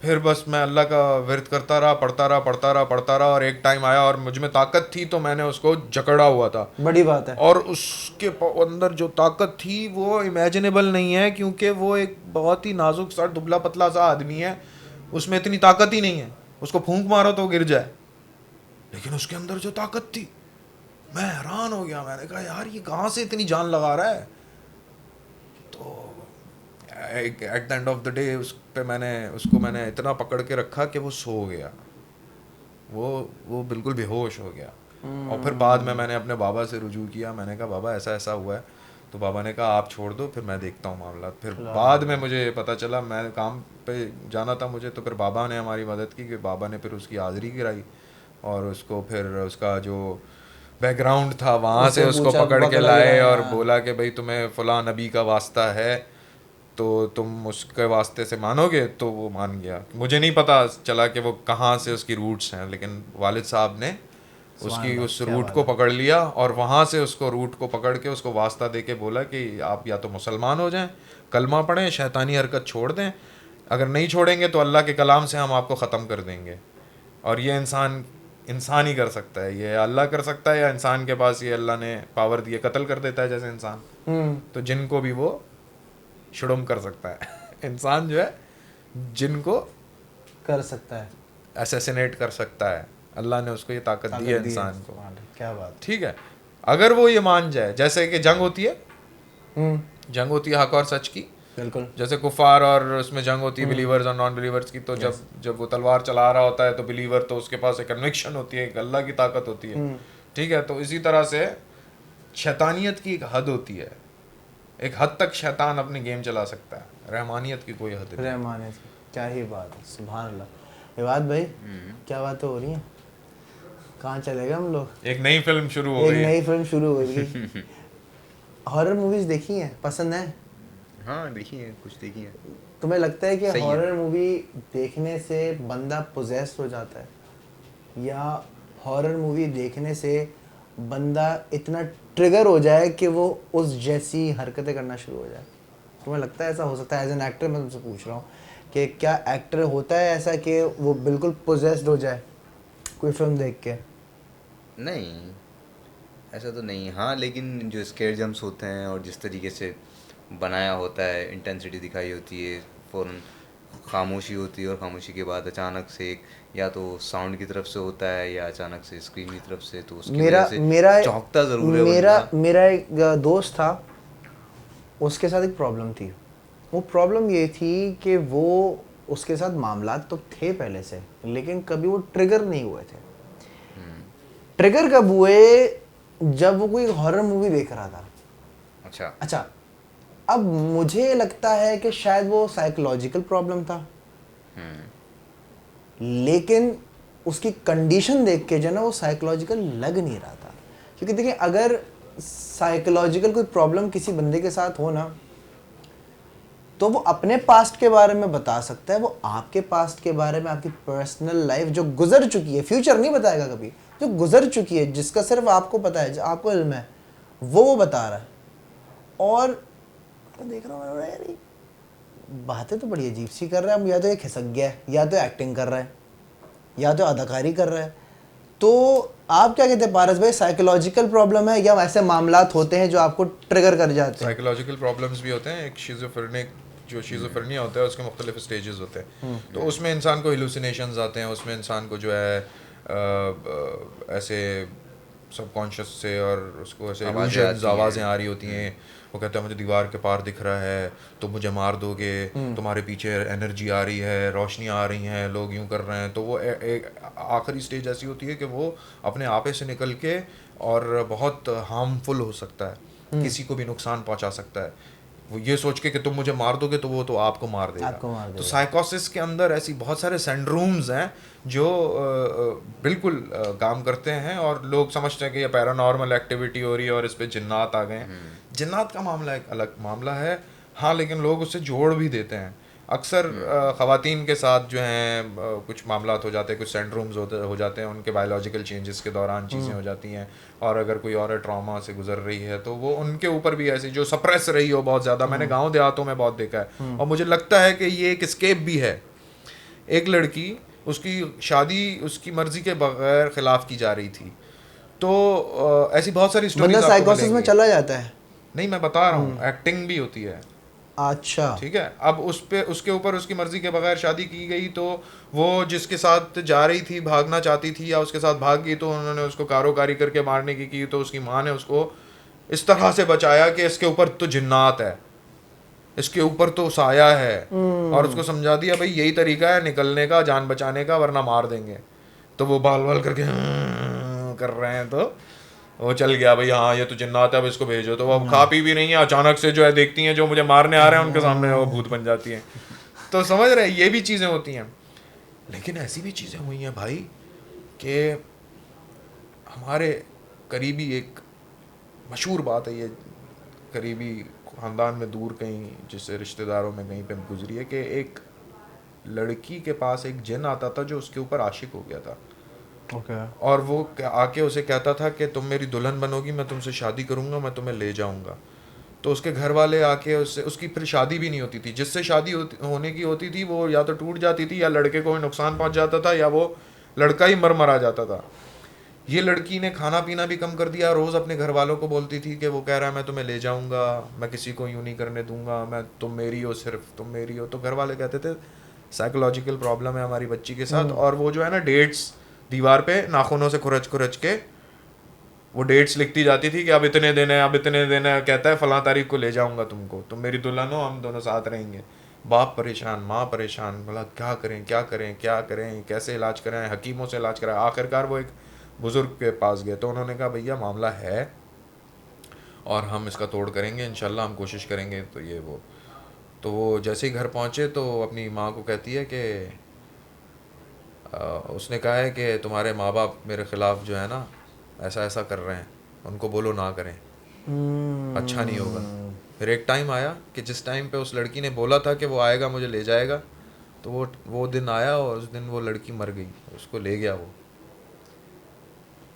फिर बस मैं अल्लाह का विर्द करता रहा, पढ़ता रहा और एक टाइम आया और मुझ में ताकत थी तो मैंने उसको जकड़ा हुआ था। बड़ी बात है। और उसके अंदर जो ताकत थी वो इमेजिनेबल नहीं है, क्योंकि वो एक बहुत ही नाजुक सा दुबला पतला सा आदमी है, उसमें इतनी ताकत ही नहीं है, उसको फूंक मारो तो गिर जाए। लेकिन उसके अंदर जो ताकत थी, मैं हैरान हो गया। मैंने कहा यार ये कहाँ से इतनी जान लगा रहा है। तो at the end of the day उस पे उसको मैंने इतना पकड़ के रखा कि वो सो गया, वो बिल्कुल बेहोश हो गया। और फिर बाद में मैंने अपने बाबा से रुजू किया, मैंने कहा बाबा ऐसा ऐसा हुआ है, तो बाबा ने कहा आप छोड़ दो, फिर मैं देखता हूँ मामला। फिर बाद में मुझे पता चला, मैं काम पे जाना था मुझे, तो फिर बाबा ने हमारी मदद की कि बाबा ने फिर उसकी हाज़िरी गिराई और उसको फिर उसका जो बैकग्राउंड था वहाँ से उसको पकड़ के लाए और बोला कि भाई तुम्हें फ़लाँ नबी का वास्ता है तो तुम उसके वास्ते से मानोगे, तो वो मान गया। मुझे नहीं पता चला कि वो कहाँ से उसकी रूट्स हैं, लेकिन वालिद साहब ने उसकी उस रूट को पकड़ लिया और वहाँ से उसको रूट को पकड़ के उसको वास्ता दे के बोला कि आप या तो मुसलमान हो जाएं, कलमा पढ़ें, शैतानी हरकत छोड़ दें, अगर नहीं छोड़ेंगे तो अल्लाह के कलाम से हम आपको ख़त्म कर देंगे। और ये इंसान ही कर सकता है, ये अल्लाह कर सकता है या इंसान के पास ये अल्लाह ने पावर दी है, कत्ल कर देता है जैसे इंसान, तो जिनको भी वो शुड़ुम कर सकता है। इंसान जो है जिनको कर सकता है, असैसिनेट कर सकता है, अल्लाह ने उसको ये ताकत दी है इंसान को। क्या बात, ठीक है। अगर वो ये मान जाए, जैसे कि जंग होती है, जंग होती है हक और सच की, बिल्कुल जैसे कुफार और उसमें जंग होती है बिलीवर्स और नॉन बिलीवर्स की, तो जब वो तलवार चला रहा होता है तो बिलीवर तो उसके पास एक कन्विक्शन होती है, एक अल्लाह की ताकत होती है। ठीक है, तो इसी तरह से शैतानियत की एक हद होती है, एक हद तक शैतान अपनी गेम चला सकता है, रहमानियत की कोई हद नहीं। रहमानियत की क्या ही बात है, सुभान अल्लाह। इबाद भाई क्या बातें हो रही हैं, कहाँ चले गए हम लोग? एक नई फिल्म शुरू हो गई। एक नई फिल्म शुरू हो गई। हॉरर मूवीज देखी हैं, पसंद है? हाँ देखी है, कुछ देखी है। तुम्हें लगता है कि सही है। हॉरर मूवी देखने से बंदा पोजेस हो जाता है, या हॉरर मूवी देखने से बंदा इतना ट्रिगर हो जाए कि वो उस जैसी हरकतें करना शुरू हो जाए? तुम्हें लगता है ऐसा हो सकता है? एज एन एक्टर मैं तुमसे पूछ रहा हूँ कि क्या एक्टर होता है ऐसा कि वो बिल्कुल पोजेस्ड हो जाए कोई फिल्म देख के? नहीं, ऐसा तो नहीं। हाँ, लेकिन जो स्केयर जम्प्स होते हैं और जिस तरीके से बनाया होता है, इंटेंसिटी दिखाई होती है, फ़ौरन खामोशी होती है और खामोशी के बाद अचानक से एक या तो साउंड की तरफ से होता है या अचानक से स्क्रीन की तरफ से, तो उसकी वजह मेरा से मेरा चौंकता ज़रूर है मेरा बंदा। मेरा एक दोस्त था, उसके साथ एक प्रॉब्लम थी। वो प्रॉब्लम ये थी कि वो, उसके साथ मामलात तो थे पहले से, लेकिन कभी वो ट्रिगर नहीं हुए थे। ट्रिगर कब हुए? जब वो कोई हॉरर मूवी देख रहा था। अच्छा। अच्छा, अब मुझे लगता है कि शायद वो साइकोलॉजिकल प्रॉब्लम था, लेकिन उसकी कंडीशन देख के जो ना वो साइकोलॉजिकल लग नहीं रहा था। क्योंकि देखिए, अगर साइकोलॉजिकल कोई प्रॉब्लम किसी बंदे के साथ हो ना, तो वो अपने पास्ट के बारे में बता सकता है, वो आपके पास्ट के बारे में, आपकी पर्सनल लाइफ जो गुजर चुकी है, फ्यूचर नहीं बताएगा कभी, जो गुजर चुकी है, जिसका सिर्फ आपको पता है, जो आपको इल्म है, वो बता रहा है। और मैं देख रहा हूँ यार, ये बातें तो बड़ी अजीब सी कर रहा है। अब या तो ये खिसक गया है, या तो एक्टिंग कर रहा है, या तो अदाकारी कर रहा है। तो आप क्या कहते हैं पारस भाई, साइकोलॉजिकल प्रॉब्लम है या ऐसे मामलात होते हैं जो आपको ट्रिगर कर जाते हैं? साइकोलॉजिकल प्रॉब्लम्स भी होते हैं। एक शिज़ोफ्रेनिक, जो शिज़ोफ्रेनिया होता है उसके मुख्तलिफ स्टेजेस होते हैं। तो उसमें इंसान को हेलुसिनेशंस आते हैं, उसमें इंसान को जो है ऐसे सबकॉन्शियस से और उसको ऐसे आवाज़ें illusions, आती आवाज़ें हैं। आ रही होती हैं। वो कहता है मुझे दीवार के पार दिख रहा है, तो मुझे मार दोगे, तुम्हारे पीछे एनर्जी आ रही है, रोशनी आ रही हैं, लोग यूं कर रहे हैं। तो वो एक आखिरी स्टेज ऐसी होती है कि वो अपने आपे से निकल के और बहुत हार्मफुल हो सकता है, किसी को भी नुकसान पहुंचा सकता है। वो ये सोच के कि तुम मुझे मार दोगे तो वो तो आपको मार देगा। आपको मार तो देगा। साइकोसिस के अंदर ऐसी बहुत सारे सिंड्रोम्स हैं जो बिल्कुल काम करते हैं, और लोग समझते हैं कि ये पैरानॉर्मल एक्टिविटी हो रही है और इस पे जिन्नात आ गए हैं। जिन्नात का मामला एक अलग मामला है, हाँ, लेकिन लोग उससे जोड़ भी देते हैं। अक्सर ख़वातीन के साथ जो हैं कुछ मामलात हो जाते हैं, कुछ सिंड्रोम्स हो जाते हैं, उनके बायोलॉजिकल चेंजेस के दौरान चीज़ें हो जाती हैं। और अगर कोई और ट्रॉमा से गुजर रही है तो वो उनके ऊपर भी ऐसी जो सप्रेस रही हो बहुत ज़्यादा, मैंने गांव देहातों में बहुत देखा है। और मुझे लगता है कि ये एक स्केप भी है। एक लड़की, उसकी शादी उसकी मर्जी के बगैर खिलाफ की जा रही थी। तो ऐसी बहुत सारी बंदा स्टोरीज आपको साइकोसिस में मिलेंगी। चला जाता है? नहीं, मैं बता रहा हूँ, एक्टिंग भी होती है। अच्छा। ठीक है, अब उस पे उसके ऊपर उसकी मर्जी के बगैर शादी की गई, तो वो जिसके साथ जा रही थी, भागना चाहती थी या उसके साथ भाग गई, तो उन्होंने उसको कारोकारी करके मारने की तो उसकी माँ ने उसको इस तरह से बचाया कि इसके ऊपर तो जिन्नात है, इसके ऊपर तो साया है, और उसको समझा दिया भाई यही तरीका है निकलने का, जान बचाने का, वरना मार देंगे। तो वो बाल बाल करके कर रहे हैं, तो वो चल गया भाई, हाँ ये तो जिन्नात है, अब इसको भेजो। तो वो अब खा पी भी नहीं है, अचानक से जो है देखती हैं जो मुझे मारने आ रहे हैं उनके सामने वो भूत बन जाती हैं। तो समझ रहे हैं, ये भी चीज़ें होती हैं। लेकिन ऐसी भी चीज़ें हुई हैं भाई कि हमारे करीबी, एक मशहूर बात है ये, करीबी ख़ानदान में दूर कहीं, जिससे रिश्तेदारों में कहीं पे गुजरी है, कि एक लड़की के पास एक जिन आता था जो उसके ऊपर आशिक हो गया था। ओके। और वो आके उसे कहता था कि तुम मेरी दुल्हन बनोगी, मैं तुमसे शादी करूंगा, मैं तुम्हें ले जाऊंगा। तो उसके घर वाले आके उससे, उसकी फिर शादी भी नहीं होती थी, जिससे शादी होने की होती थी वो या तो टूट जाती थी, या लड़के को भी नुकसान पहुंच जाता था, या वो लड़का ही मर जाता था। ये लड़की ने खाना पीना भी कम कर दिया, रोज़ अपने घर वालों को बोलती थी कि वो कह रहा है मैं तुम्हें ले जाऊंगा, मैं किसी को यूँ नहीं करने दूंगा, मैं, तुम मेरी हो, सिर्फ तुम मेरी हो। तो घर वाले कहते थे साइकोलॉजिकल प्रॉब्लम है हमारी बच्ची के साथ। और वो जो है ना, डेट्स दीवार पे नाखूनों से खुरच के वो डेट्स लिखती जाती थी कि अब इतने दिन है, अब इतने दिन है, कहता है फलां तारीख को ले जाऊंगा तुमको, तुम मेरी दुल्हन हो, हम दोनों साथ रहेंगे। बाप परेशान, माँ परेशान, बोला क्या करें क्या करें क्या करें, कैसे इलाज कराएं, हकीमों से इलाज कराएं। आखिरकार वो एक बुज़ुर्ग के पास गए, तो उन्होंने कहा भैया मामला है और हम इसका तोड़ करेंगे इंशाल्लाह, हम कोशिश करेंगे। तो ये वो, तो वो जैसे ही घर पहुँचे तो अपनी माँ को कहती है कि उसने कहा है कि तुम्हारे माँ बाप मेरे ख़िलाफ़ जो है ना ऐसा ऐसा कर रहे हैं, उनको बोलो ना करें, अच्छा नहीं होगा। फिर एक टाइम आया कि जिस टाइम पे उस लड़की ने बोला था कि वो आएगा मुझे ले जाएगा, तो वो दिन आया और उस दिन वो लड़की मर गई, उसको ले गया वो।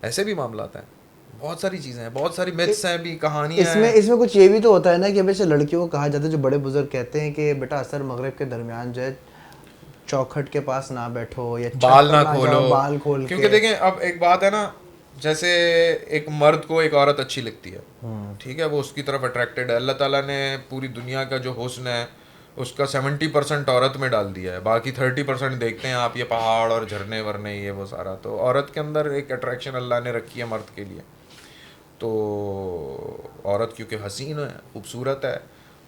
ऐसे भी मामला आता है, बहुत सारी चीज़ें हैं, बहुत सारी मिथ्स हैं भी, कहानियाँ हैं। इसमें कुछ ये भी तो होता है ना कि वैसे लड़कियों को कहा जाता है, जो बड़े बुजुर्ग कहते हैं कि बेटा असर मगरिब के दरमियान जो है चौखट के पास ना बैठो या छत बाल पर ना जाओ, खोलो, बाल खोल क्योंकि के। देखें अब एक बात है ना, जैसे एक मर्द को एक औरत अच्छी लगती है, ठीक है, वो उसकी तरफ अट्रैक्टेड है। अल्लाह ताला ने पूरी दुनिया का जो हुस्न है उसका 70% औरत में डाल दिया है, बाकी 30% देखते हैं आप ये पहाड़ और झरने वरने ये वो सारा। तो औरत के अंदर एक अट्रैक्शन अल्लाह ने रखी है मर्द के लिए। तो औरत क्योंकि हसीन है, खूबसूरत है,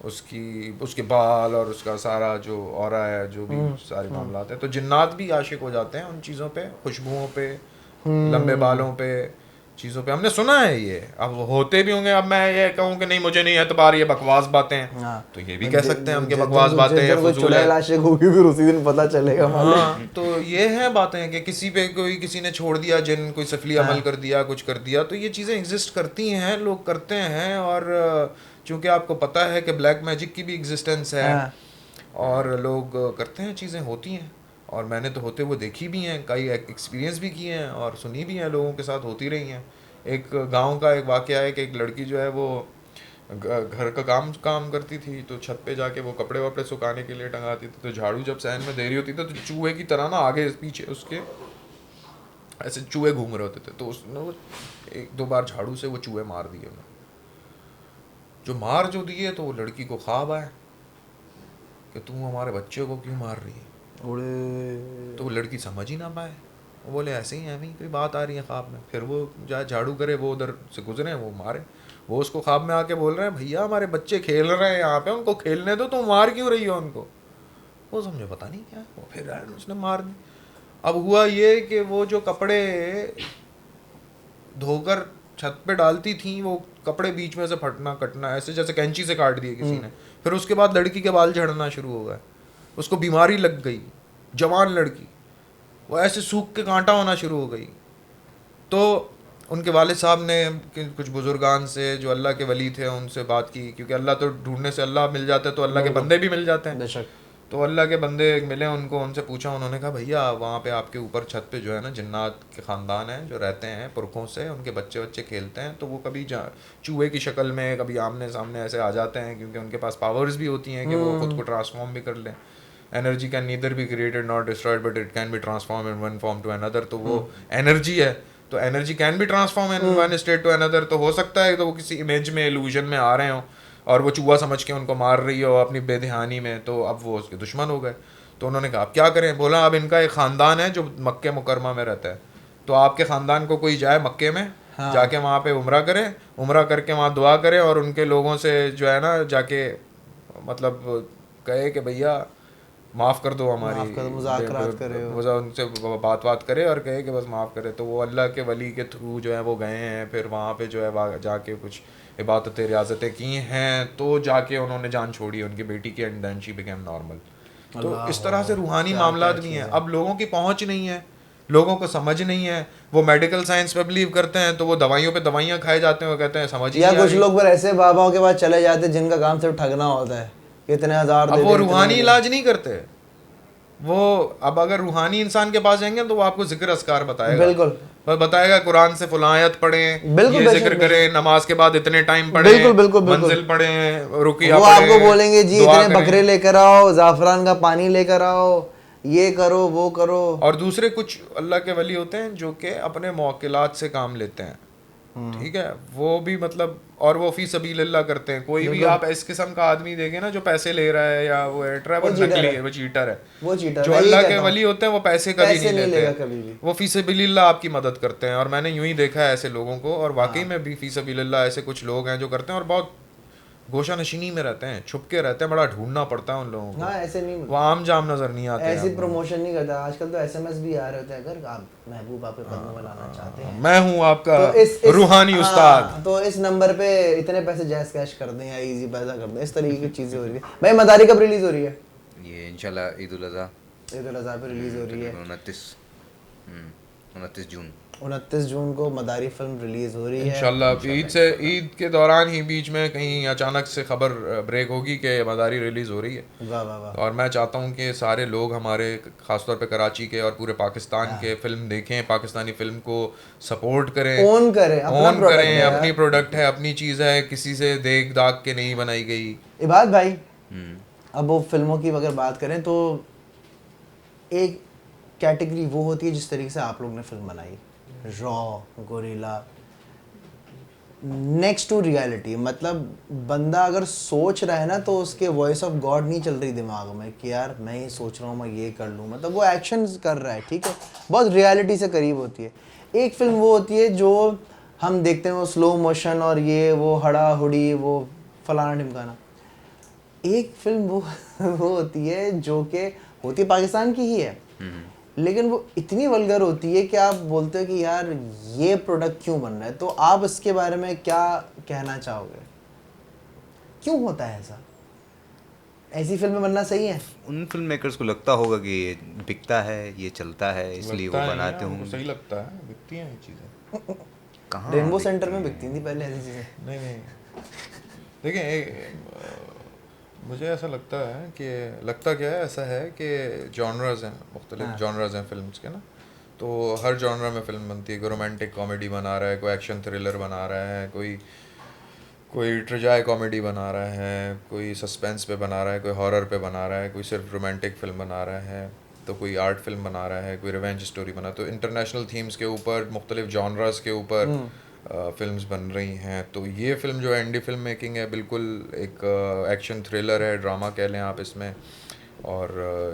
उसके बाल और उसका सारा जो ऑरा है, जो भी सारे मामलात हैं, तो जिन्नात भी आशिक हो जाते हैं उन चीज़ों पे, खुशबुओं पे, लंबे बालों पे, चीज़ों पे। हमने सुना है ये, अब होते भी होंगे। अब मैं ये कहूँ कि नहीं मुझे नहीं एतबार, ये बकवास बातें हैं, हाँ, तो ये भी कह सकते हैं हम कि बकवास बातें हैं, फजूल है। चुड़ैल आशिक होगी फिर उसी दिन पता चलेगा। हाँ, तो ये है बातें कि किसी पे कोई किसी ने छोड़ दिया जिन, कोई सफली अमल कर दिया, कुछ कर दिया, तो ये चीज़ें एग्जिस्ट करती हैं, लोग करते हैं। और चूंकि आपको पता है कि ब्लैक मैजिक की भी एग्जिस्टेंस है, और लोग करते हैं, चीज़ें होती हैं, और मैंने तो होते हुए देखी भी हैं, कई एक्सपीरियंस भी किए हैं और सुनी भी हैं, लोगों के साथ होती रही हैं। एक गांव का एक वाक़या है कि एक लड़की जो है वो घर का काम करती थी, तो छत पे जाके वो कपड़े वपड़े सुखाने के लिए टंगाती थी, तो झाड़ू जब सहन में दे रही होती थी तो चूहे की तरह ना आगे पीछे उसके ऐसे चूहे घूम रहे होते थे, तो उसने वो 1-2 बार झाड़ू से वो चूहे मार दिए उन्हें। जो दिए तो वो लड़की को ख्वाब आया कि तू हमारे बच्चे को क्यों मार रही है। तो वो लड़की समझ ही ना पाए, वो बोले ऐसे ही हमें कोई बात आ रही है ख्वाब में। फिर वो जाए झाड़ू करे, वो उधर से गुजरे, वो मारे, वो उसको ख्वाब में आके बोल रहे हैं भैया हमारे बच्चे खेल रहे हैं यहाँ पे, उनको खेलने दो, तुम मार क्यों रही हो उनको। वो समझे पता नहीं क्या, वो फिर उसने मार दी। अब हुआ ये कि वो जो कपड़े धोकर छत पे डालती थी, वो कपड़े बीच में से फटना कटना, ऐसे जैसे कैंची से काट दिए किसी ने। फिर उसके बाद लड़की के बाल झड़ना शुरू हो गए, उसको बीमारी लग गई, जवान लड़की, वो ऐसे सूख के कांटा होना शुरू हो गई। तो उनके वालिद साहब ने कुछ बुजुर्गान से जो अल्लाह के वली थे उनसे बात की, क्योंकि अल्लाह तो ढूंढने से अल्लाह मिल जाता है, तो अल्लाह के बंदे भी मिल जाते हैं। तो अल्लाह के बंदे मिले उनको, उनसे पूछा, उन्होंने कहा भैया वहाँ पे आपके ऊपर छत पे जो है ना जिन्नात के ख़ानदान हैं जो रहते हैं पुरखों से, उनके बच्चे खेलते हैं, तो वो कभी चूहे की शक्ल में कभी आमने सामने ऐसे आ जाते हैं, क्योंकि उनके पास पावर्स भी होती हैं कि वो खुद को ट्रांसफॉर्म भी कर लें। Energy can neither be created not destroyed but it can be transform in one form to another. तो वो एनर्जी है, तो energy can be transform in one state to another. तो हो सकता है तो वो किसी इमेज में, इल्यूजन में आ रहे हों और वो चूहा समझ के उनको मार रही हो अपनी बेध्यानी में, तो अब वो उसके दुश्मन हो गए। तो उन्होंने कहा अब क्या करें। बोला अब इनका एक ख़ानदान है जो मक्के मुकरमा में रहता है, तो आपके ख़ानदान को कोई जाए मक्के में, जाके वहाँ पे उम्रा करे, उम्रा करके वहाँ दुआ करे, और उनके लोगों से जो है ना जाके मतलब कहे कि भैया माफ़ कर दो हमारी, उनसे बात करे और कहे कि बस माफ़ करे। तो वो अल्लाह के वली के थ्रू जो है वो गए हैं, फिर वहाँ पे जो है जाके कुछ इबादतें रियाजतें की हैं, तो जाके उन्होंने जान छोड़ी उनकी बेटी की, and then she became normal. तो इस तरह से रूहानी मामलात भी हैं। अब लोगों की पहुँच नहीं है, लोगों को समझ नहीं है, वो मेडिकल साइंस पे बिलीव करते हैं, तो वो दवाइयों पे दवाइयाँ खाए जाते हैं, वो कहते हैं समझ ही नहीं आ रही। कुछ लोग फिर ऐसे बाबाओं के पास चले जाते हैं जिनका काम सिर्फ ठगना होता है, इतने हज़ार। अब वो रूहानी इलाज नहीं करते वो। अब अगर रूहानी इंसान के पास जाएंगे तो वो आपको जिक्र अस्कार बताएगा, बिल्कुल बताएगा कुरान से फलां आयत पढ़ें, ये जिक्र करें, नमाज के बाद इतने टाइम पढ़ें, मंजिल पढ़ें, रुकिया वो आपको बोलेंगे जी इतने बकरे लेकर आओ, जाफरान का पानी लेकर आओ, ये करो वो करो। और दूसरे कुछ अल्लाह के वली होते हैं जो कि अपने मौकिलात से काम लेते हैं, ठीक है, वो भी मतलब, और वो फी सबीलिल्लाह करते हैं। कोई भी आप इस किस्म का आदमी देखे ना जो पैसे ले रहा है या वो ट्रैवल नकली है, वो चीटर है। वो चीटर, जो अल्लाह के वली होते हैं वो पैसे कभी नहीं लेते, वो फी सबीलिल्लाह आपकी मदद करते हैं। और मैंने यूं ही देखा है ऐसे लोगों को, और वाकई में भी फी सबीलिल्लाह ऐसे कुछ लोग हैं जो करते हैं, और बहुत गोशा नशीनी में रहते हैं, छुप के रहते हैं, बड़ा ढूंढना पड़ता है उन लोगों को। हाँ, ऐसे नहीं, वो आम जाम नजर नहीं आते, ऐसी प्रमोशन नहीं करता। आजकल तो एसएमएस भी आ रहे होते हैं, अगर आप महबूब आपके कदमों में लाना चाहते हैं, मैं हूँ आपका रूहानी उस्ताद, तो इस नंबर पे इतने पैसे जैस कैश कर दें या इजी पैसा कर दें, इस तरीके की चीजें हो रही है। भाई मदारी कब रिलीज हो रही है? ये इंशाल्लाह ईद उल अज़हा पे रिलीज हो रही है, 29 जून। 29 जून को मदारी फिल्म रिलीज हो रही है। इंशाल्लाह ईद के दौरान ही बीच में कहीं अचानक से खबर ब्रेक होगी कि मदारी रिलीज हो रही है। वाह वाह वाह। और मैं चाहता हूँ कि सारे लोग हमारे खासतौर पे कराची के और पूरे पाकिस्तान के फिल्म देखें, पाकिस्तानी फिल्म को सपोर्ट करें, ओन करें, अपना ओन प्रोडक्ट करें, है अपनी प्रोडक्ट है, अपनी चीज़ है, किसी से देख दाग के नहीं बनाई गई। इबाद भाई, अब वो फिल्मों की अगर बात करें तो एक कैटेगरी वो होती है जिस तरीके से आप लोग ने फिल्म बनाई, raw, gorilla, next to reality. मतलब बंदा अगर सोच रहा है ना तो उसके वॉइस ऑफ गॉड नहीं चल रही दिमाग में कि यार मैं ये सोच रहा हूँ मैं ये कर लूँ, मतलब वो एक्शन कर रहा है, ठीक है, बहुत रियलिटी से करीब होती है। एक फिल्म वो होती है जो हम देखते हैं वो स्लो मोशन और ये वो हड़ा हुड़ी वो फलाना ढिमकाना। एक फिल्म वो होती है जो कि होती है पाकिस्तान की ही है, लेकिन वो इतनी वल्गर होती है कि आप बोलते हो कि यार ये प्रोडक्ट क्यों बन रहा है। तो आप इसके बारे में क्या कहना चाहोगे, क्यों होता है ऐसा, ऐसी फिल्में बनना सही है? उन फिल्म मेकर्स को लगता होगा कि ये बिकता है, ये चलता है, इसलिए वो बनाते उनको होंगे। सही लगता है, बिकती हैं ये चीज़ें। कहाँ रेनबो बिकती सेंटर में हैं? बिकती थी पहले ऐसी चीज़ें। नहीं देखिए, मुझे ऐसा लगता है कि लगता क्या है, ऐसा है कि जॉनर्स हैं, मुख्तलिफ जॉनर्स हैं फिल्म्स के ना। तो हर जॉनर में फिल्म बनती है। कोई रोमांटिक कॉमेडी बना रहा है, कोई एक्शन थ्रिलर बना रहा है, कोई ट्रेजाई कॉमेडी बना रहा है, कोई सस्पेंस पे बना रहा है, कोई हॉरर पे बना रहा है, कोई सिर्फ रोमांटिक फिल्म बना रहा है, तो कोई आर्ट फिल्म बना रहा है, कोई रिवेंज स्टोरी बना। तो इंटरनेशनल थीम्स के ऊपर, मुख्तलिफ जॉनर्स के ऊपर फिल्म्स बन रही हैं। तो ये फिल्म जो है इंडी फिल्म मेकिंग है, बिल्कुल एक एक्शन थ्रिलर है, ड्रामा कह लें आप इसमें, और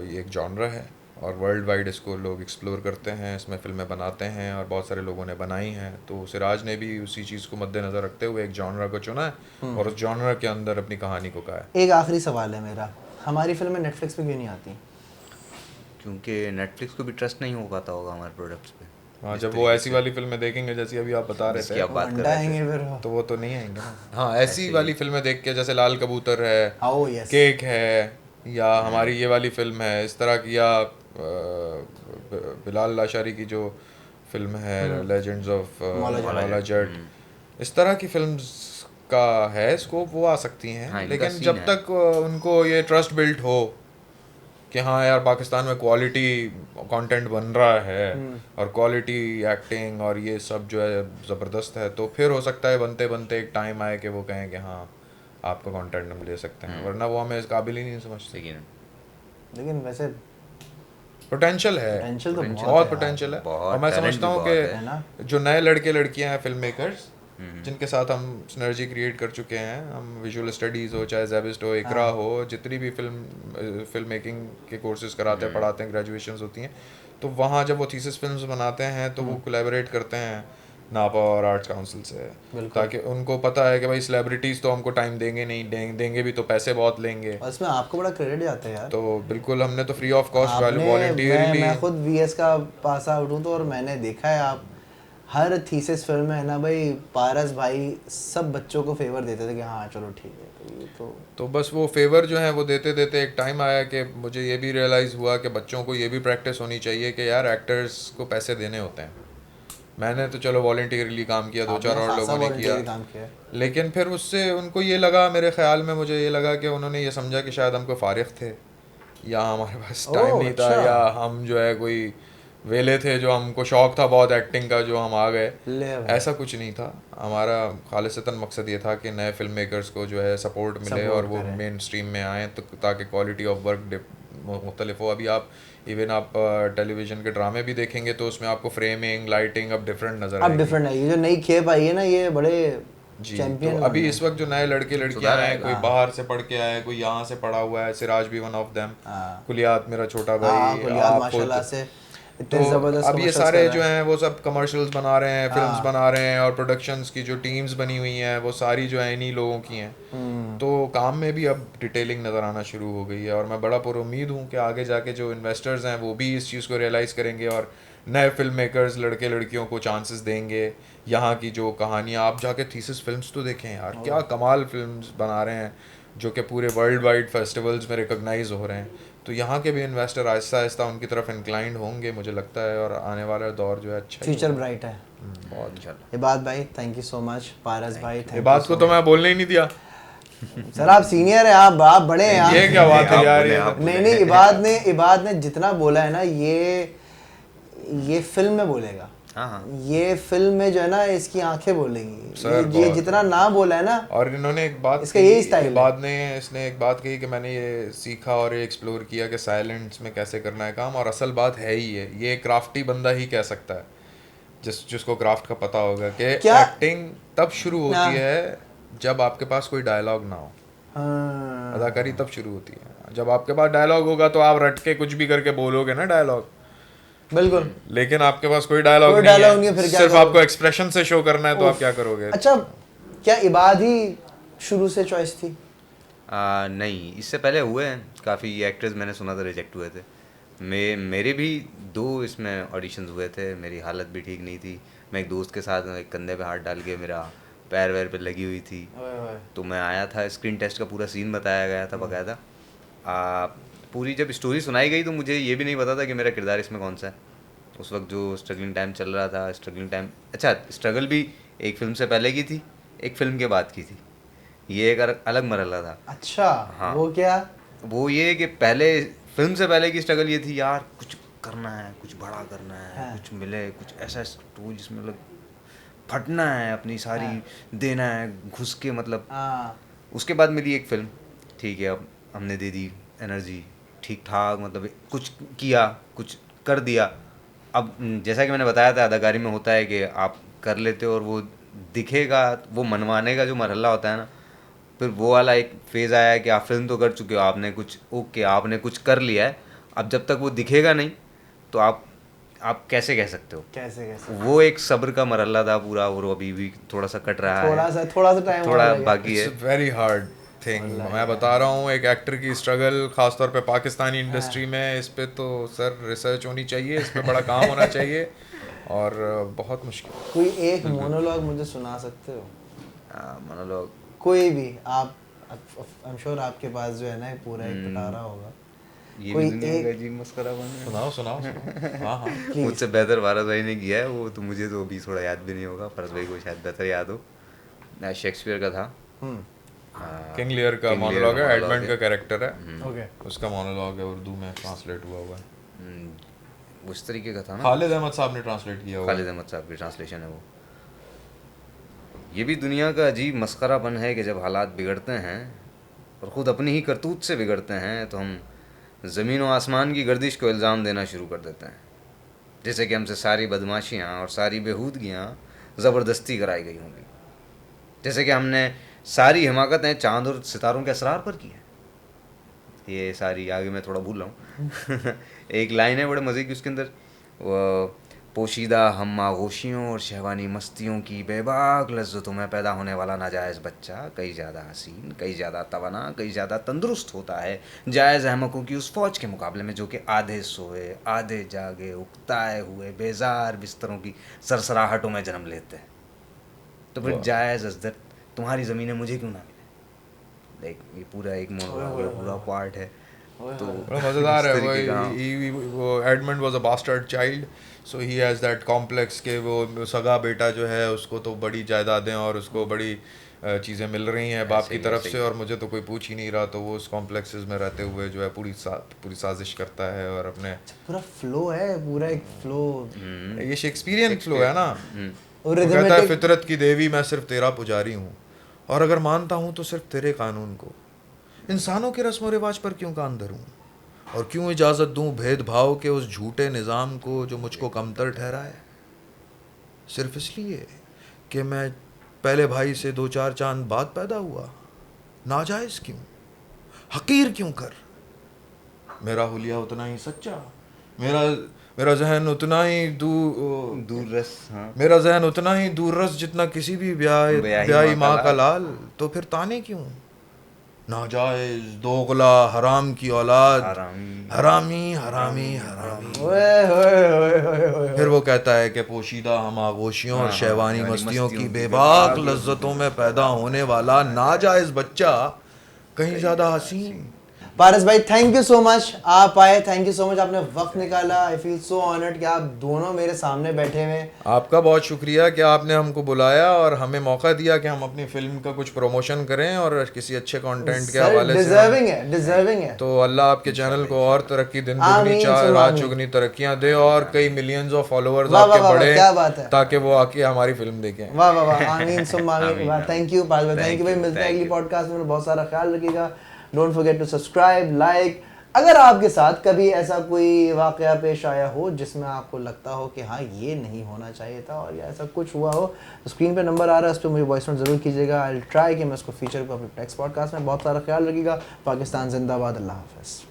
ये एक जॉनर है और वर्ल्ड वाइड इसको लोग एक्सप्लोर करते हैं, इसमें फिल्में बनाते हैं और बहुत सारे लोगों ने बनाई हैं। तो सिराज ने भी उसी चीज़ को मद्देनज़र रखते हुए एक जॉनर को चुना है और उस जॉनर के अंदर अपनी कहानी को कहा है। एक आखिरी सवाल है मेरा, हमारी फिल्में नेटफ्लिक्स पे क्यों नहीं आती? क्योंकि नेटफ्लिक्स को भी ट्रस्ट नहीं हो पाता होगा हमारे प्रोडक्ट्स पे। हाँ, जब वो ऐसी वाली फिल्में देखेंगे जैसी अभी आप बता रहे जिसकी थे, आप बात कर अंडा रहे आएंगे थे, फिर वो। तो वो तो नहीं आएंगे ना। हाँ, ऐसी वाली फिल्में देख के, जैसे लाल कबूतर है, Oh, yes. केक है, या हमारी ये वाली फिल्म है इस तरह की, या बिलाल लाशारी की जो फिल्म है लेजेंड्स ऑफ मौला जट, इस तरह की फिल्म्स का है स्कोप, वो आ सकती हैं। हाँ, इनका लेकिन scene जब है। तक उनको ये ट्रस्ट बिल्ट हो कि हाँ यार पाकिस्तान में क्वालिटी कंटेंट बन रहा है और क्वालिटी एक्टिंग और ये सब जो है ज़बरदस्त है, तो फिर हो सकता है बनते बनते एक टाइम आए कि वो कहें कि हाँ आपका कंटेंट हम ले सकते हैं, वरना वो हमें इस काबिल ही नहीं समझते। लेकिन वैसे पोटेंशियल है, पोटेंशियल तो बहुत पोटेंशियल है। बहुत और मैं talent समझता भी हूँ बहुत है ना। कि जो नए लड़के लड़कियां हैं फिल्म मेकर्स, जिनके साथ हम सिनर्जी क्रिएट कर चुके हैं, हम विजुअल स्टडीज़ हो, चाहे जेबिस्ट हो, इकरा हो, जितनी भी फिल्म मेकिंग के कोर्सेज कराते हैं, पढ़ाते हैं, ग्रेजुएशंस होती हैं, तो वहाँ जब वो थीसिस फिल्म्स बनाते हैं तो वो कोलैबोरेट करते हैं नापा और आर्ट्स काउंसिल से, ताकि उनको पता है कि भाई सेलिब्रिटीज़ तो हमको टाइम देंगे नहीं, देंगे भी तो पैसे बहुत लेंगे। और इसमें आपको बड़ा क्रेडिट जाता है यार। तो बिल्कुल हमने तो फ्री ऑफ कॉस्ट आपने वॉलंटियरली, मैं खुद वीएस का पास आउट हूँ तो, और मैंने देखा है आप हर थीसिस फिल्म में है ना भाई, पारस भाई सब बच्चों को फेवर देते थे कि हाँ चलो ठीक है। तो ये तो बस वो फेवर जो है वो देते देते एक टाइम आया कि मुझे ये भी रियलाइज़ हुआ कि बच्चों को ये भी प्रैक्टिस होनी चाहिए कि यार एक्टर्स को पैसे देने होते हैं। मैंने तो चलो वॉलंटियरली काम किया, 2-4 और लोगों ने किया, काम किया है। लेकिन फिर उससे उनको ये लगा, मेरे ख्याल में मुझे ये लगा कि उन्होंने ये समझा कि शायद हमको फारिग थे, या हमारे पास टाइम नहीं था, अच्छा। या हम जो है कोई वेले थे जो हमको शौक था बहुत एक्टिंग का जो हम आ गए। ले भाई। ऐसा कुछ नहीं था, हमारा खालिसतन मकसद ये था कि नए फिल्म मेकर्स को जो है सपोर्ट मिले Support और वो करें। मेन स्ट्रीम में आएँ, तो ताकि क्वालिटी ऑफ वर्क मुख्तलिफ हो। अभी आप इवन आप टेलीविज़न के ड्रामे भी देखेंगे तो उसमें आपको फ्रेमिंग, लाइटिंग अब डिफरेंट नज़र अब आएगी। डिफरेंट है, ये जो नई खेप आई है ना, ये बड़े जी, चैंपियन तो अभी इस वक्त जो नए लड़के लड़कियां सुधार हैं, आएगा। कोई बाहर से पढ़ के आए, कोई यहाँ से पढ़ा हुआ है, सिराज भी वन ऑफ देम, कुलियात मेरा छोटा भाई, कुलियात आप माशाल्लाह खुद। से तो इतने जबरदस्त अब ये commercials सारे कर जो रहा है। हैं वो सब कमर्शियल्स बना रहे हैं, फिल्म्स बना रहे हैं, और प्रोडक्शंस की जो टीम्स बनी हुई हैं वो सारी जो है इन्हीं लोगों की हैं। तो काम में भी अब डिटेलिंग नज़र आना शुरू हो गई है, और मैं बड़ा पुरुमीद हूँ कि आगे जाके जो इन्वेस्टर्स हैं वो भी इस चीज़ को रियलाइज़ करेंगे और नए फिल्म मेकर्स लड़के लड़कियों को चांसेस देंगे। यहाँ की जो कहानियाँ, आप जाके थीसिस फिल्म्स तो देखें यार, क्या कमाल फिल्म्स बना रहे हैं जो कि पूरे वर्ल्ड वाइड फेस्टिवल्स में रिकॉग्नाइज हो रहे हैं। तो यहाँ के भी इन्वेस्टर आहिस्ता आहिस्ता उनकी तरफ इंक्लाइंड होंगे मुझे लगता है, और आने वाला दौर जो है अच्छा ही फ्यूचर होगा। ब्राइट है। बहुत। इंशाल्लाह। इबाद भाई थैंक यू सो मच। पारस भाई ये थैंक बात को तो मैं बोलने ही नहीं दिया। सर आप सीनियर है, आप बड़े हैं आप। ये क्या बात है आप यार बोले, ये आप तो- नहीं इबाद ने जितना बोला है ना, ये फिल्म में बोलेगा। हाँ। ये फिल्म में जो है ना इसकी आंखें बोलेंगी। सर, ये बहुत। जितना ना बोला है ना, और इन्होंने एक बात इसका कही, यही स्टाइल है। इसने एक बात कही कि मैंने ये सीखा और ये एक्सप्लोर किया कि साइलेंस में कैसे करना है काम, और असल बात है ही है, ये क्राफ्टी बंदा ही कह सकता है जिसको क्राफ्ट का पता होगा कि क्या? एक्टिंग तब शुरू हाँ। होती है जब आपके पास कोई डायलॉग ना हो। हाँ, अदाकारी तब शुरू होती है जब आपके पास डायलॉग होगा, तो आप रट के कुछ भी करके बोलोगे ना डायलॉग, बिल्कुल। लेकिन आपके पास कोई डायलॉग कोई नहीं dialogue है, नहीं है, फिर क्या सिर्फ करोगे? आपको एक्सप्रेशन से शो करना है, तो आप क्या करोगे? अच्छा, क्या इबाद ही शुरू से चॉइस थी? नहीं, इससे पहले हुए हैं काफ़ी एक्टर्स, मैंने सुना था रिजेक्ट हुए थे। मेरे भी 2 इसमें ऑडिशंस हुए थे, मेरी हालत भी ठीक नहीं थी। मैं एक दोस्त के साथ एक कंधे पे हाथ डाल के, मेरा पैर वैर पे लगी हुई थी, तो मैं आया था। स्क्रीन टेस्ट का पूरा सीन बताया गया था बाकायदा। पूरी जब स्टोरी सुनाई गई तो मुझे ये भी नहीं पता था कि मेरा किरदार इसमें कौन सा है। उस वक्त जो स्ट्रगलिंग टाइम चल रहा था, अच्छा स्ट्रगल भी एक फिल्म से पहले की थी, एक फिल्म के बाद की थी। ये एक अलग मरहला था। अच्छा, हाँ। वो क्या? वो ये कि पहले फिल्म से पहले की स्ट्रगल ये थी, यार कुछ करना है, कुछ बड़ा करना है, हाँ। कुछ मिले, कुछ ऐसा स्टोरी जिसमें मतलब फटना है, अपनी सारी देना है घुस के, मतलब। हाँ, उसके बाद मिली एक फिल्म, ठीक है, अब हमने दे दी एनर्जी, ठीक ठाक, मतलब कुछ किया, कुछ कर दिया। अब जैसा कि मैंने बताया था, अदाकारी में होता है कि आप कर लेते हो और वो दिखेगा, वो मनवाने का जो मरहला होता है ना, फिर वो वाला एक फेज़ आया है कि आप फिल्म तो कर चुके हो, आपने कुछ ओके, आपने कुछ कर लिया है, अब जब तक वो दिखेगा नहीं तो आप कैसे कह सकते हो? कैसे वो एक सब्र का मरहला था पूरा, और अभी भी थोड़ा सा कट रहा है, थोड़ा सा टाइम थोड़ा बाकी है। It's very hard thing. मैं बता रहा हूँ, एक एक्टर की स्ट्रगल, खासतौर पे पाकिस्तानी इंडस्ट्री में, इस पे तो सर रिसर्च होनी चाहिए, इस पे बड़ा काम होना चाहिए, और बहुत मुश्किल। कोई एक मोनोलॉग मुझे सुना सकते हो? मोनोलॉग कोई भी आप, आई एम श्योर आपके पास जो है ना पूरा एक पिटारा होगा। ये कोई भी दुनिया एक- का अजीब मस्करा बन है। सुनाओ। हाँ हाँ। मुझसे बेहतर भारत भाई ने किया है वो, तो मुझे तो अभी थोड़ा याद भी नहीं होगा, फरस भाई को शायद बेहतर याद हो। शेक्सपियर का था, किंग लियर का किंग लियर मोनोलॉग का है, monologue एडमंड है। का कैरेक्टर है, ओके, उसका मोनोलॉग है, उर्दू में ट्रांसलेट हुआ हुआ है। उस तरीके का था ना। खालिद अहमद साहब ने ट्रांसलेट किया हुआ खालिद अहमद साहब की ट्रांसलेशन है वो। ये भी दुनिया का अजीब मस्करापन है कि जब हालात बिगड़ते हैं और ख़ुद अपनी ही करतूत से बिगड़ते हैं, तो हम ज़मीन और आसमान की गर्दिश को इल्ज़ाम देना शुरू कर देते हैं, जैसे कि हमसे सारी बदमाशियाँ और सारी बेहूदगियाँ ज़बरदस्ती कराई गई होंगी, जैसे कि हमने सारी हिमाकतें चाँद और सितारों के असरार पर की हैं। ये सारी आगे मैं थोड़ा भूल रहा हूँ। एक लाइन है बड़े मज़े की उसके अंदर, वो पोशीदा हम आगोशियों और शहवानी मस्तियों की बेबाक लज्जतों में पैदा होने वाला नाजायज़ बच्चा कई ज़्यादा हसीन, कई ज़्यादा तवाना, कई ज़्यादा तंदुरुस्त होता है जायज़ अहमकों की उस फ़ौज के मुकाबले में जो कि आधे सोए, आधे जागे, उकताए हुए बेजार बिस्तरों की सरसराहटों में जन्म लेते हैं। तो फिर जायज़ अज़दर तुम्हारी ज़मीनें मुझे क्यों ना मिले। लाइक ये पूरा एक मोनोलॉग है, पूरा पार्ट है। तो बड़ा मज़ेदार है इस तरीके का। वो Edmund was a bastard child, so he has that complex के वो सगा बेटा जो है उसको तो बड़ी जायदादें और उसको बड़ी चीज़ें मिल रही हैं बाप की तरफ से, और मुझे तो कोई पूछ ही नहीं रहा, तो वो उस कॉम्प्लेक्सेस में रहते हुए जो है पूरी साजिश करता है, और अपने पूरा फ्लो है, पूरा एक फ्लो, ये शेक्सपियरियन फ्लो है ना। और वो कहता है rhythmic- फितरत की देवी मैं सिर्फ तेरा पुजारी हूँ, और अगर मानता हूँ तो सिर्फ तेरे कानून को, इंसानों के रस्म व रिवाज पर क्यों कान धरूं, और क्यों इजाज़त दूं भेदभाव के उस झूठे निज़ाम को जो मुझको कमतर ठहराए, सिर्फ इसलिए कि मैं पहले भाई से 2-4 चांद बाद पैदा हुआ। नाजायज़ क्यों, हकीर क्यों कर, मेरा हुलिया उतना ही सच्चा, मेरा जहन उतना ही दूररस, हाँ। मेरा जहन उतना ही दूररस जितना किसी भी ब्याही माँ का लाल, तो फिर ताने क्यों, नाजायज दोगला हराम की औलाद, हरामी हरामी हरामी। ओए। फिर वो कहता है कि पोशीदा हम आगोशियों और शहवानी मस्तियों की बेबाक लज्जतों में पैदा होने वाला नाजायज बच्चा कहीं ज़्यादा हसीन, पारस भाई थैंक यू सो मच, आप आए, थैंक यू सो मच, आपने वक्त निकाला। आई फील सो ऑनर्ड कि आप दोनों मेरे सामने बैठे हुए। आपका बहुत शुक्रिया कि आपने हमको बुलाया और हमें मौका दिया कि हम अपनी फिल्म का कुछ प्रमोशन करें और किसी अच्छे कंटेंट के हवाले से। डिजर्विंग है। तो अल्लाह आपके चैनल को और तरक्की, दिन आमीन, दुगनी चार सुम्मा रात आमीन। चुगनी तरक्कियां दे और कई मिलियंस ऑफ फॉलोअर्स वाह, आपके वाह, वाह, बढ़े, क्या बात है। ताकि वो आके हमारी फिल्म देखें। वाह वाह वाह, आमीन सुम्मा आमीन। आमीन, वाह, थैंक यू पारस भाई, थैंक यू भाई। मिलते हैं अगली पॉडकास्ट में, बहुत सारा ख्याल रखिएगा। Don't forget to subscribe, like. अगर आपके साथ कभी ऐसा कोई वाकया पेश आया हो जिसमें आपको लगता हो कि हाँ ये नहीं होना चाहिए था और या ऐसा कुछ हुआ हो, तो स्क्रीन पे नंबर आ रहा है, उस पर मुझे वॉइस नोट जरूर कीजिएगा। आई विल ट्राई कि मैं उसको फीचर को अपने टेक्स्ट पॉडकास्ट में। बहुत सारा ख्याल रखिएगा। पाकिस्तान जिंदाबाद। अल्लाह हाफ़िज़।